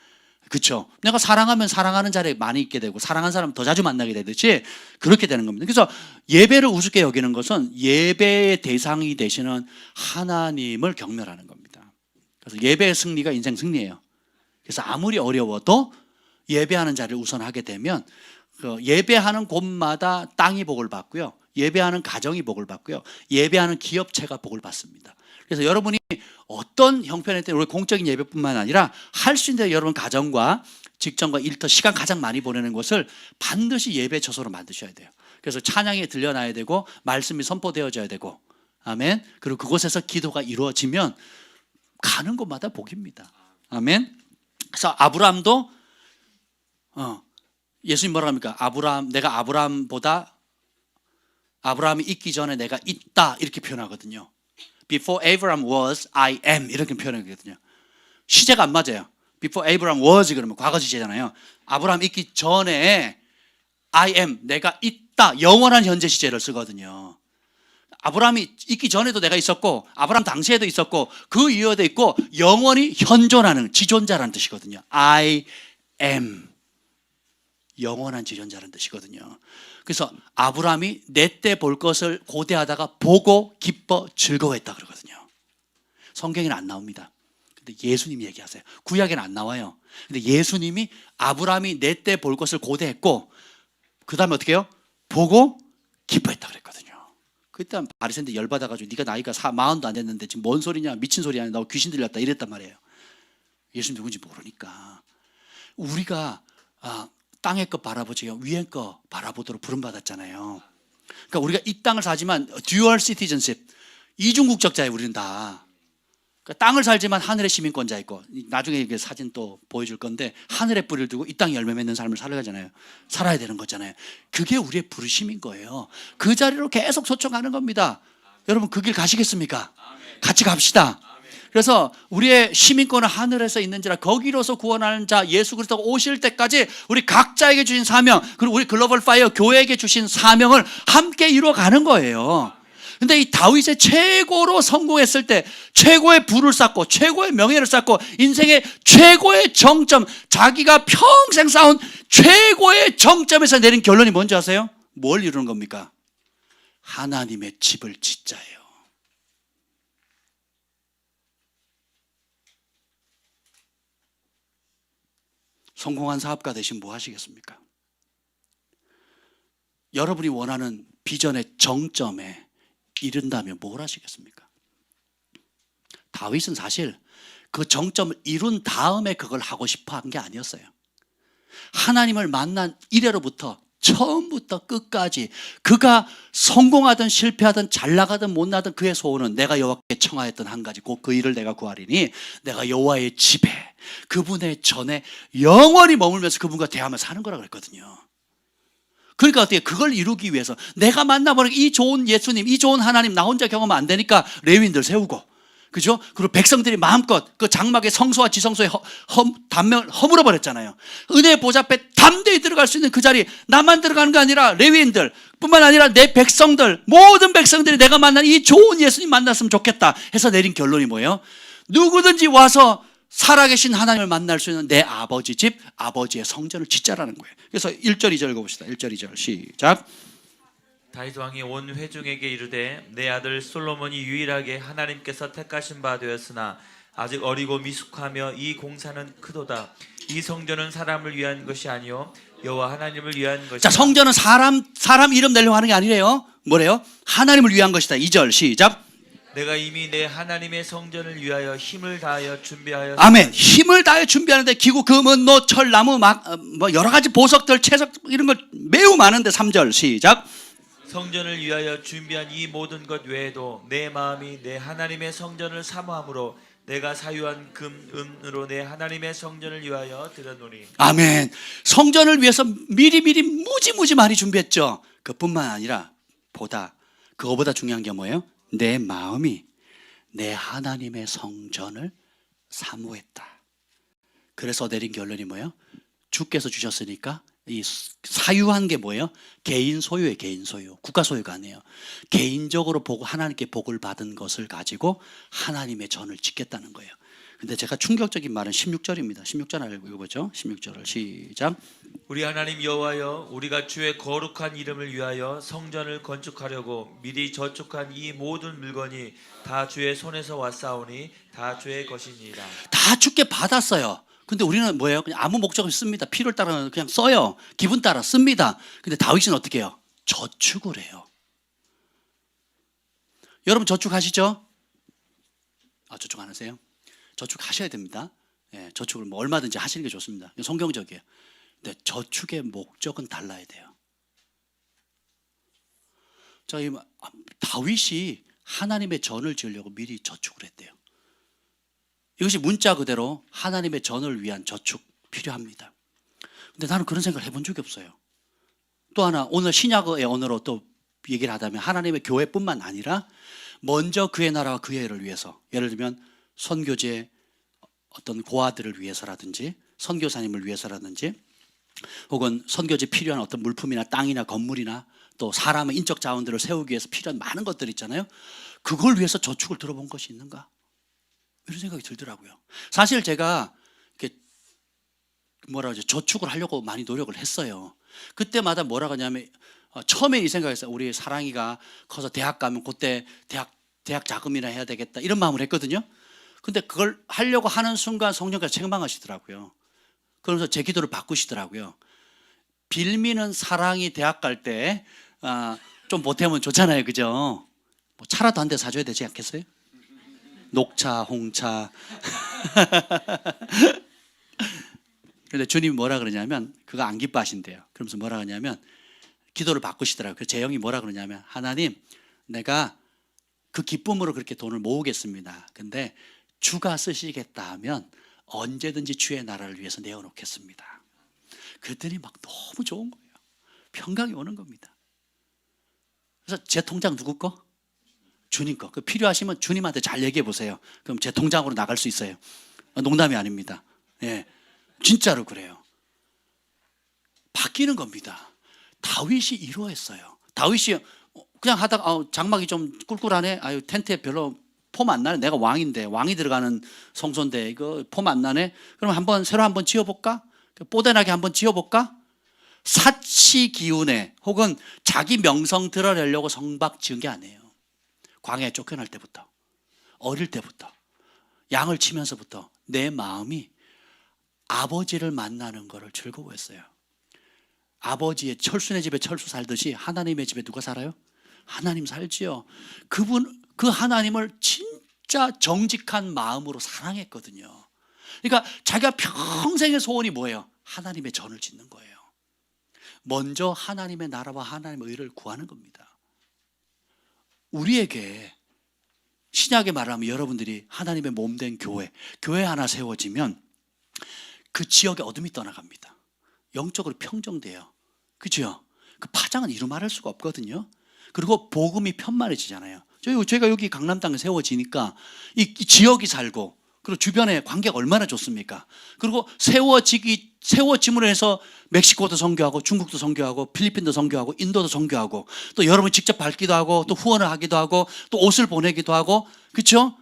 그렇죠? 내가 사랑하면 사랑하는 자리에 많이 있게 되고, 사랑하는 사람 더 자주 만나게 되듯이 그렇게 되는 겁니다. 그래서 예배를 우습게 여기는 것은 예배의 대상이 되시는 하나님을 경멸하는 겁니다. 그래서 예배의 승리가 인생 승리예요. 그래서 아무리 어려워도 예배하는 자리를 우선하게 되면 그 예배하는 곳마다 땅이 복을 받고요, 예배하는 가정이 복을 받고요, 예배하는 기업체가 복을 받습니다. 그래서 여러분이 어떤 형편에 우리 공적인 예배뿐만 아니라 할 수 있는 여러분 가정과 직장과 일터 시간 가장 많이 보내는 곳을 반드시 예배 처소로 만드셔야 돼요. 그래서 찬양이 들려놔야 되고 말씀이 선포되어져야 되고, 아멘. 그리고 그곳에서 기도가 이루어지면 가는 곳마다 복입니다. 아멘. 그래서 아브라함도 예수님 뭐라 합니까? 내가 아브라함이 있기 전에 내가 있다, 이렇게 표현하거든요. Before Abraham was, I am, 이렇게 표현하거든요. 시제가 안 맞아요. Before Abraham was 그러면 과거 시제잖아요. 아브라함 있기 전에 I am, 내가 있다, 영원한 현재 시제를 쓰거든요. 아브라함이 있기 전에도 내가 있었고, 아브라함 당시에도 있었고, 그 이후에도 있고, 영원히 현존하는 지존자라는 뜻이거든요. I am, 영원한 지존자라는 뜻이거든요. 그래서 아브라함이 내 때 볼 것을 고대하다가 보고 기뻐 즐거워했다 그러거든요. 성경에는 안 나옵니다. 근데 예수님이 얘기하세요. 구약에는 안 나와요. 근데 예수님이 아브라함이 내 때 볼 것을 고대했고, 그 다음에 어떻게 해요? 보고 기뻐했다 그랬거든요. 그때 바리새인들 열받아가지고 네가 나이가 40도 안 됐는데 지금 뭔 소리냐, 미친 소리 아니야, 나 귀신 들렸다 이랬단 말이에요. 예수님 누군지 모르니까. 우리가 땅의 것 바라보지 위의 것 바라보도록 부름받았잖아요. 그러니까 우리가 이 땅을 사지만 듀얼 시티즌십, 이중 국적자예요. 우리는 다. 그러니까 땅을 살지만 하늘의 시민권자 있고, 나중에 이게 사진 또 보여줄 건데, 하늘에 뿌리를 두고 이 땅에 열매 맺는 삶을 살아야 되는 거잖아요. 그게 우리의 부르심인 거예요. 그 자리로 계속 초청하는 겁니다. 여러분 그 길 가시겠습니까? 같이 갑시다. 그래서 우리의 시민권은 하늘에서 있는지라 거기로서 구원하는 자 예수 그리스도가 오실 때까지 우리 각자에게 주신 사명, 그리고 우리 글로벌 파이어 교회에게 주신 사명을 함께 이루어가는 거예요. 근데 이 다윗의 최고로 성공했을 때, 최고의 부를 쌓고 최고의 명예를 쌓고 인생의 최고의 정점, 자기가 평생 쌓은 최고의 정점에서 내린 결론이 뭔지 아세요? 뭘 이루는 겁니까? 하나님의 집을 짓자예요. 성공한 사업가 되시면 뭐 하시겠습니까? 여러분이 원하는 비전의 정점에 이른다면 뭘 하시겠습니까? 다윗은 사실 그 정점을 이룬 다음에 그걸 하고 싶어 한 게 아니었어요. 하나님을 만난 이래로부터 처음부터 끝까지 그가 성공하든 실패하든 잘 나가든 못 나든 그의 소원은 내가 여호와께 청하였던 한 가지, 곧 그 일을 내가 구하리니 내가 여호와의 집에 그분의 전에 영원히 머물면서 그분과 대하며 사는 거라 그랬거든요. 그러니까 어떻게 그걸 이루기 위해서 내가 만나보는 이 좋은 예수님, 이 좋은 하나님 나 혼자 경험하면 안 되니까 레위인들 세우고, 그죠? 그리고 백성들이 마음껏 그 장막의 성소와 지성소의 단면을 허물어 버렸잖아요. 은혜의 보좌 앞에 담대히 들어갈 수 있는 그 자리, 나만 들어가는 게 아니라 레위인들 뿐만 아니라 내 백성들, 모든 백성들이 내가 만난 이 좋은 예수님 만났으면 좋겠다 해서 내린 결론이 뭐예요? 누구든지 와서 살아계신 하나님을 만날 수 있는 내 아버지 집, 아버지의 성전을 짓자라는 거예요. 그래서 1절 2절 읽어봅시다. 1절 2절 시작. 다윗 왕이 온 회중에게 이르되 내 아들 솔로몬이 유일하게 하나님께서 택하신 바 되었으나 아직 어리고 미숙하며 이 공사는 크도다. 이 성전은 사람을 위한 것이 아니요 여호와 하나님을 위한 것이다. 자, 성전은 사람 이름 내려고 하는 게 아니래요. 뭐래요? 하나님을 위한 것이다. 2절 시작. 내가 이미 내 하나님의 성전을 위하여 힘을 다하여 준비하여. 아멘. 힘을 다해 준비하는데 기구, 금은, 노, 철, 나무, 뭐 여러 가지 보석들, 채석 이런 것 매우 많은데 3절 시작. 성전을 위하여 준비한 이 모든 것 외에도 내 마음이 내 하나님의 성전을 사모함으로 내가 사유한 금, 은으로 내 하나님의 성전을 위하여 드렸노니. 아멘. 성전을 위해서 미리미리 무지 많이 준비했죠. 그뿐만 아니라 그거보다 중요한 게 뭐예요? 내 마음이 내 하나님의 성전을 사모했다. 그래서 내린 결론이 뭐예요? 주께서 주셨으니까 이 사유한 게 뭐예요? 개인 소유예요. 개인 소유. 국가 소유가 아니에요. 개인적으로 보고 하나님께 복을 받은 것을 가지고 하나님의 전을 짓겠다는 거예요. 근데 제가 충격적인 말은 16절입니다. 16절 읽어보죠. 16절을 시작. 우리 하나님 여호와여, 우리가 주의 거룩한 이름을 위하여 성전을 건축하려고 미리 저축한 이 모든 물건이 다 주의 손에서 왔사오니 다 주의 것이니이다. 다 주께 받았어요. 근데 우리는 뭐예요? 그냥 아무 목적 없이 씁니다. 필요를 따라 그냥 써요. 기분 따라 씁니다. 근데 다윗은 어떻게 해요? 저축을 해요. 여러분 저축하시죠? 저축 안 하세요? 저축하셔야 됩니다. 예, 저축을 뭐 얼마든지 하시는 게 좋습니다. 성경적이에요. 근데 저축의 목적은 달라야 돼요. 자, 다윗이 하나님의 전을 지으려고 미리 저축을 했대요. 이것이 문자 그대로 하나님의 전을 위한 저축 필요합니다. 근데 나는 그런 생각을 해본 적이 없어요. 또 하나, 오늘 신약의 언어로 또 얘기를 하자면 하나님의 교회뿐만 아니라 먼저 그의 나라와 그의 일을 위해서, 예를 들면 선교지의 어떤 고아들을 위해서라든지 선교사님을 위해서라든지 혹은 선교지 필요한 어떤 물품이나 땅이나 건물이나 또 사람의 인적 자원들을 세우기 위해서 필요한 많은 것들 있잖아요. 그걸 위해서 저축을 들어본 것이 있는가? 이런 생각이 들더라고요. 사실 제가 이렇게 저축을 하려고 많이 노력을 했어요. 그때마다 뭐라고 하냐면 처음에 이 생각했어요. 우리 사랑이가 커서 대학 가면 그때 대학 자금이나 해야 되겠다 이런 마음을 했거든요. 근데 그걸 하려고 하는 순간 성령께서 책망하시더라고요. 그러면서 제 기도를 바꾸시더라고요. 빌미는 사랑이 대학 갈 때 좀 보태면 좋잖아요. 그죠? 뭐 차라도 한 대 사줘야 되지 않겠어요? 녹차, 홍차. 그런데 주님이 뭐라 그러냐면 그거 안 기뻐하신대요. 그러면서 뭐라 그러냐면 기도를 바꾸시더라고요. 그래서 제 형이 뭐라 그러냐면 하나님, 내가 그 기쁨으로 그렇게 돈을 모으겠습니다. 근데 주가 쓰시겠다 하면 언제든지 주의 나라를 위해서 내어놓겠습니다. 그랬더니 막 너무 좋은 거예요. 평강이 오는 겁니다. 그래서 제 통장 누구 거? 주님 거. 그 필요하시면 주님한테 잘 얘기해 보세요. 그럼 제 통장으로 나갈 수 있어요. 농담이 아닙니다. 예, 진짜로 그래요. 바뀌는 겁니다. 다윗이 이러했어요. 다윗이 그냥 하다가 장막이 좀 꿀꿀하네. 텐트에 별로 폼 안 나네. 내가 왕인데, 왕이 들어가는 성소인데 이거 폼 안 나네. 그럼 새로 한번 지어볼까? 뽀대나게 한번 지어볼까? 사치 기운에 혹은 자기 명성 드러내려고 성박 지은 게 아니에요. 광야에 쫓겨날 때부터, 어릴 때부터, 양을 치면서부터 내 마음이 아버지를 만나는 것을 즐거워했어요. 아버지의 철수네 집에 철수 살듯이 하나님의 집에 누가 살아요? 하나님 살지요. 그 하나님을 진짜 정직한 마음으로 사랑했거든요. 그러니까 자기가 평생의 소원이 뭐예요? 하나님의 전을 짓는 거예요. 먼저 하나님의 나라와 하나님의 의를 구하는 겁니다. 우리에게 신약에 말하면 여러분들이 하나님의 몸된 교회 하나 세워지면 그 지역에 어둠이 떠나갑니다. 영적으로 평정돼요. 그죠? 그 파장은 이루 말할 수가 없거든요. 그리고 복음이 편만해지잖아요. 제가 여기 강남 땅에 세워지니까 이 지역이 살고 그리고 주변에 관계가 얼마나 좋습니까? 그리고 세워짐으로 해서 멕시코도 선교하고 중국도 선교하고 필리핀도 선교하고 인도도 선교하고 또 여러분이 직접 밟기도 하고 또 후원을 하기도 하고 또 옷을 보내기도 하고 그렇죠?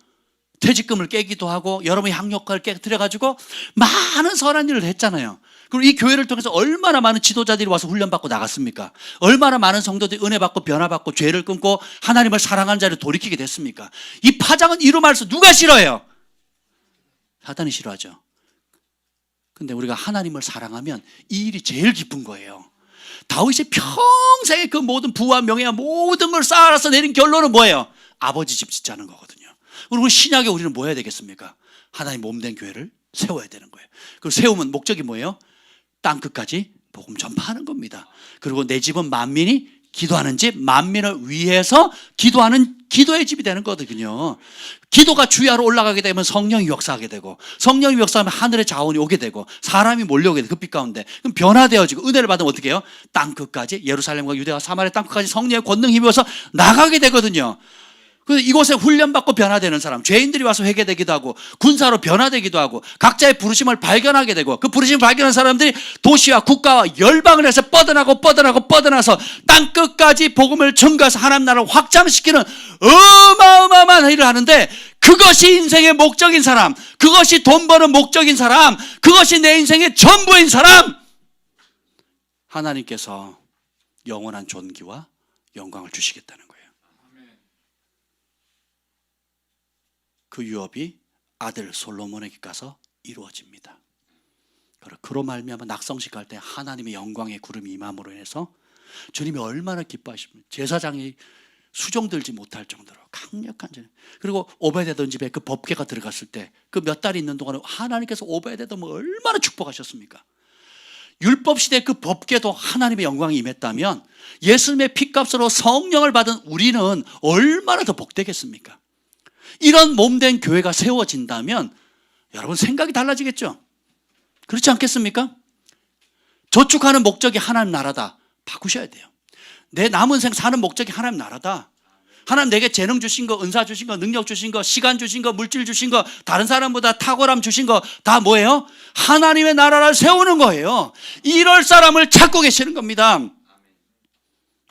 퇴직금을 깨기도 하고 여러분이 학력을 깨뜨려가지고 많은 선한 일을 했잖아요. 그리고 이 교회를 통해서 얼마나 많은 지도자들이 와서 훈련받고 나갔습니까? 얼마나 많은 성도들이 은혜받고 변화받고 죄를 끊고 하나님을 사랑하는 자를 돌이키게 됐습니까? 이 파장은 이루말할 수 누가 싫어해요? 사탄이 싫어하죠. 근데 우리가 하나님을 사랑하면 이 일이 제일 기쁜 거예요. 다윗이 평생의 그 모든 부와 명예와 모든 걸 쌓아서 내린 결론은 뭐예요? 아버지 집 짓자는 거거든요. 그리고 신약에 우리는 뭐 해야 되겠습니까? 하나님 몸된 교회를 세워야 되는 거예요. 그리고 세우면 목적이 뭐예요? 땅끝까지 복음 전파하는 겁니다. 그리고 내 집은 만민이 기도하는 집, 만민을 위해서 기도하는 기도의 집이 되는 거거든요. 기도가 주야로 올라가게 되면 성령이 역사하게 되고 성령이 역사하면 하늘의 자원이 오게 되고 사람이 몰려오게 돼요. 그 빛 가운데. 그럼 변화되어지고 은혜를 받으면 어떻게 해요? 땅끝까지 예루살렘과 유대와 사마리아 땅끝까지 성령의 권능 힘입어서 나가게 되거든요. 그래서 이곳에 훈련받고 변화되는 사람, 죄인들이 와서 회개되기도 하고 군사로 변화되기도 하고 각자의 부르심을 발견하게 되고 그 부르심을 발견한 사람들이 도시와 국가와 열방을 해서 뻗어나서 땅끝까지 복음을 전가해서 하나님 나라를 확장시키는 어마어마한 일을 하는데 그것이 인생의 목적인 사람, 그것이 돈 버는 목적인 사람, 그것이 내 인생의 전부인 사람, 하나님께서 영원한 존귀와 영광을 주시겠다는 거예요. 그 유업이 아들 솔로몬에게 가서 이루어집니다. 그로 말미암아 낙성식 갈 때 하나님의 영광의 구름이 임함으로 인해서 주님이 얼마나 기뻐하십니까? 제사장이 수종들지 못할 정도로 강력한 전. 그리고 오베데돔 집에 그 법궤가 들어갔을 때 그 몇 달 있는 동안에 하나님께서 오베데돔을 얼마나 축복하셨습니까? 율법 시대 그 법궤도 하나님의 영광이 임했다면 예수님의 피값으로 성령을 받은 우리는 얼마나 더 복되겠습니까? 이런 몸된 교회가 세워진다면 여러분 생각이 달라지겠죠? 그렇지 않겠습니까? 저축하는 목적이 하나님 나라다. 바꾸셔야 돼요. 내 남은 생 사는 목적이 하나님 나라다. 하나님 내게 재능 주신 거, 은사 주신 거, 능력 주신 거, 시간 주신 거, 물질 주신 거, 다른 사람보다 탁월함 주신 거 다 뭐예요? 하나님의 나라를 세우는 거예요. 이럴 사람을 찾고 계시는 겁니다.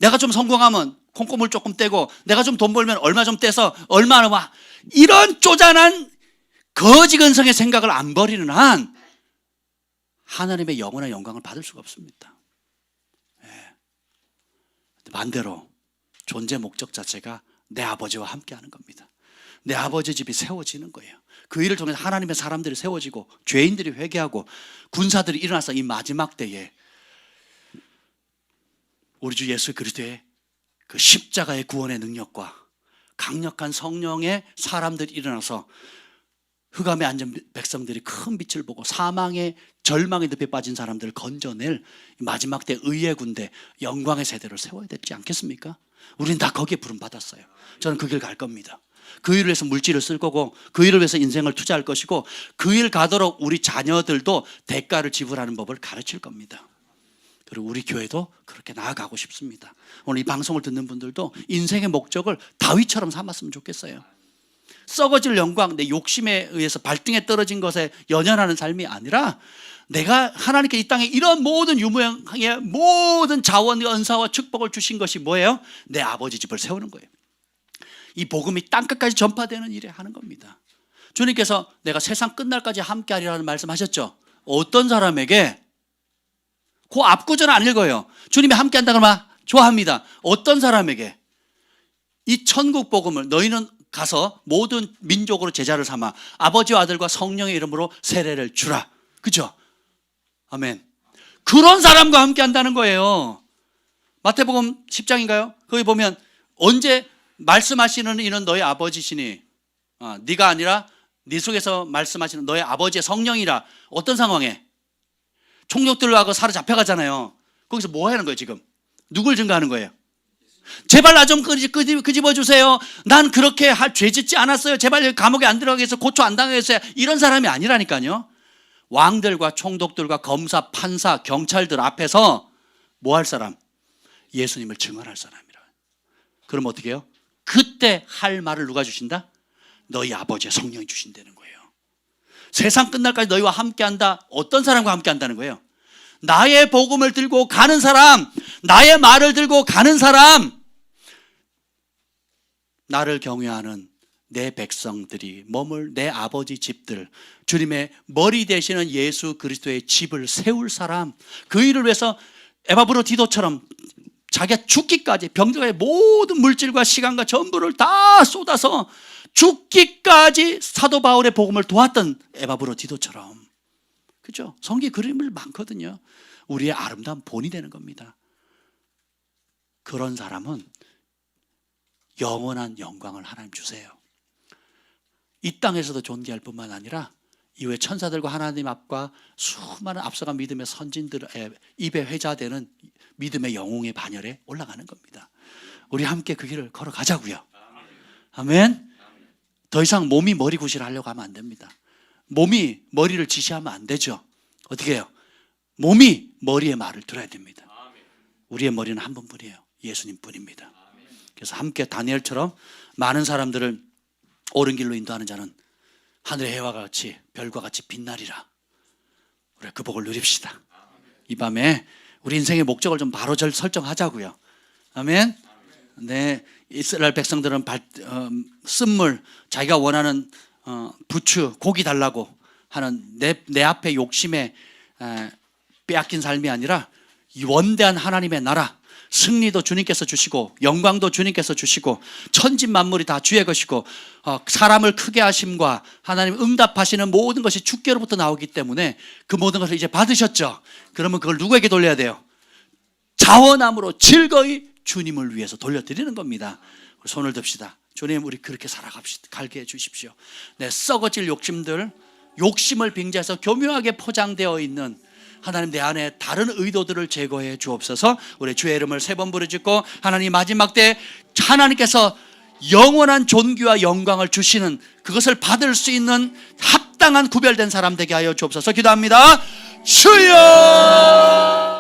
내가 좀 성공하면 콩고물 조금 떼고 내가 좀 돈 벌면 얼마 좀 떼서 얼마나 막 이런 쪼잔한 거지근성의 생각을 안 버리는 한 하나님의 영원한 영광을 받을 수가 없습니다. 반대로 존재 목적 자체가 내 아버지와 함께하는 겁니다. 내 아버지 집이 세워지는 거예요. 그 일을 통해서 하나님의 사람들이 세워지고 죄인들이 회개하고 군사들이 일어나서 이 마지막 때에 우리 주 예수 그리스도의 그 십자가의 구원의 능력과 강력한 성령의 사람들이 일어나서 흑암에 앉은 백성들이 큰 빛을 보고 사망의 절망의 늪에 빠진 사람들을 건져낼 마지막 때 의의 군대, 영광의 세대를 세워야 되지 않겠습니까? 우리는 다 거기에 부름받았어요. 저는 그 길 갈 겁니다. 그 일을 위해서 물질을 쓸 거고 그 일을 위해서 인생을 투자할 것이고 그 일 가도록 우리 자녀들도 대가를 지불하는 법을 가르칠 겁니다. 그리고 우리 교회도 그렇게 나아가고 싶습니다. 오늘 이 방송을 듣는 분들도 인생의 목적을 다윗처럼 삼았으면 좋겠어요. 썩어질 영광, 내 욕심에 의해서 발등에 떨어진 것에 연연하는 삶이 아니라 내가 하나님께 이 땅에 이런 모든 유무형의 모든 자원과 은사와 축복을 주신 것이 뭐예요? 내 아버지 집을 세우는 거예요. 이 복음이 땅끝까지 전파되는 일에 하는 겁니다. 주님께서 내가 세상 끝날까지 함께하리라는 말씀하셨죠. 어떤 사람에게? 그 앞구절은 안 읽어요. 주님이 함께한다 그러면 좋아합니다. 어떤 사람에게? 이 천국 복음을 너희는 가서 모든 민족으로 제자를 삼아 아버지와 아들과 성령의 이름으로 세례를 주라. 그죠? 아멘. 그런 사람과 함께 한다는 거예요. 마태복음 10장인가요? 거기 보면 언제 말씀하시는 이는 너희 아버지시니 네가 아니라 네 속에서 말씀하시는 너희 아버지의 성령이라. 어떤 상황에? 총독들로 하고 사로잡혀가잖아요. 거기서 뭐 하는 거예요 지금? 누굴 증거하는 거예요? 제발 나 좀 끄집어 주세요. 난 그렇게 죄 짓지 않았어요. 제발 감옥에 안 들어가게 해서 고초 안 당하게 해서. 이런 사람이 아니라니까요. 왕들과 총독들과 검사, 판사, 경찰들 앞에서 뭐 할 사람? 예수님을 증언할 사람이라. 그럼 어떻게 해요? 그때 할 말을 누가 주신다? 너희 아버지의 성령이 주신다는 거예요. 세상 끝날까지 너희와 함께한다. 어떤 사람과 함께한다는 거예요? 나의 복음을 들고 가는 사람, 나의 말을 들고 가는 사람, 나를 경외하는 내 백성들이 머물 내 아버지 집들, 주님의 머리 되시는 예수 그리스도의 집을 세울 사람, 그 일을 위해서 에바브로디도처럼 자기가 죽기까지 병들어의 모든 물질과 시간과 전부를 다 쏟아서 죽기까지 사도 바울의 복음을 도왔던 에바브로디도처럼, 그죠? 성경 그림을 많거든요. 우리의 아름다운 본이 되는 겁니다. 그런 사람은 영원한 영광을 하나님 주세요. 이 땅에서도 존귀할 뿐만 아니라 이후에 천사들과 하나님 앞과 수많은 앞서간 믿음의 선진들의 입에 회자되는 믿음의 영웅의 반열에 올라가는 겁니다. 우리 함께 그 길을 걸어가자고요. 아멘. 더 이상 몸이 머리 구실하려고 하면 안 됩니다. 몸이 머리를 지시하면 안 되죠. 어떻게 해요? 몸이 머리의 말을 들어야 됩니다. 우리의 머리는 한 분뿐이에요. 예수님뿐입니다. 그래서 함께 다니엘처럼 많은 사람들을 옳은 길로 인도하는 자는 하늘의 해와 같이 별과 같이 빛나리라. 우리 그 복을 누립시다. 이 밤에 우리 인생의 목적을 좀 바로 설정하자고요. 아멘. 네, 이스라엘 백성들은 쓴물, 자기가 원하는 부추, 고기 달라고 하는 내 앞에 욕심에 빼앗긴 삶이 아니라 이 원대한 하나님의 나라, 승리도 주님께서 주시고 영광도 주님께서 주시고 천진 만물이 다 주의 것이고 사람을 크게 하심과 하나님 응답하시는 모든 것이 주께로부터 나오기 때문에 그 모든 것을 이제 받으셨죠. 그러면 그걸 누구에게 돌려야 돼요? 자원함으로 즐거이 주님을 위해서 돌려드리는 겁니다. 손을 듭시다. 주님, 우리 그렇게 살아갑시다. 갈게 해주십시오. 내 썩어질 욕심을 빙자해서 교묘하게 포장되어 있는 하나님 내 안에 다른 의도들을 제거해 주옵소서. 우리 주의 이름을 세 번 부르짖고 하나님 마지막 때 하나님께서 영원한 존귀와 영광을 주시는 그것을 받을 수 있는 합당한 구별된 사람 되게 하여 주옵소서. 기도합니다. 주여.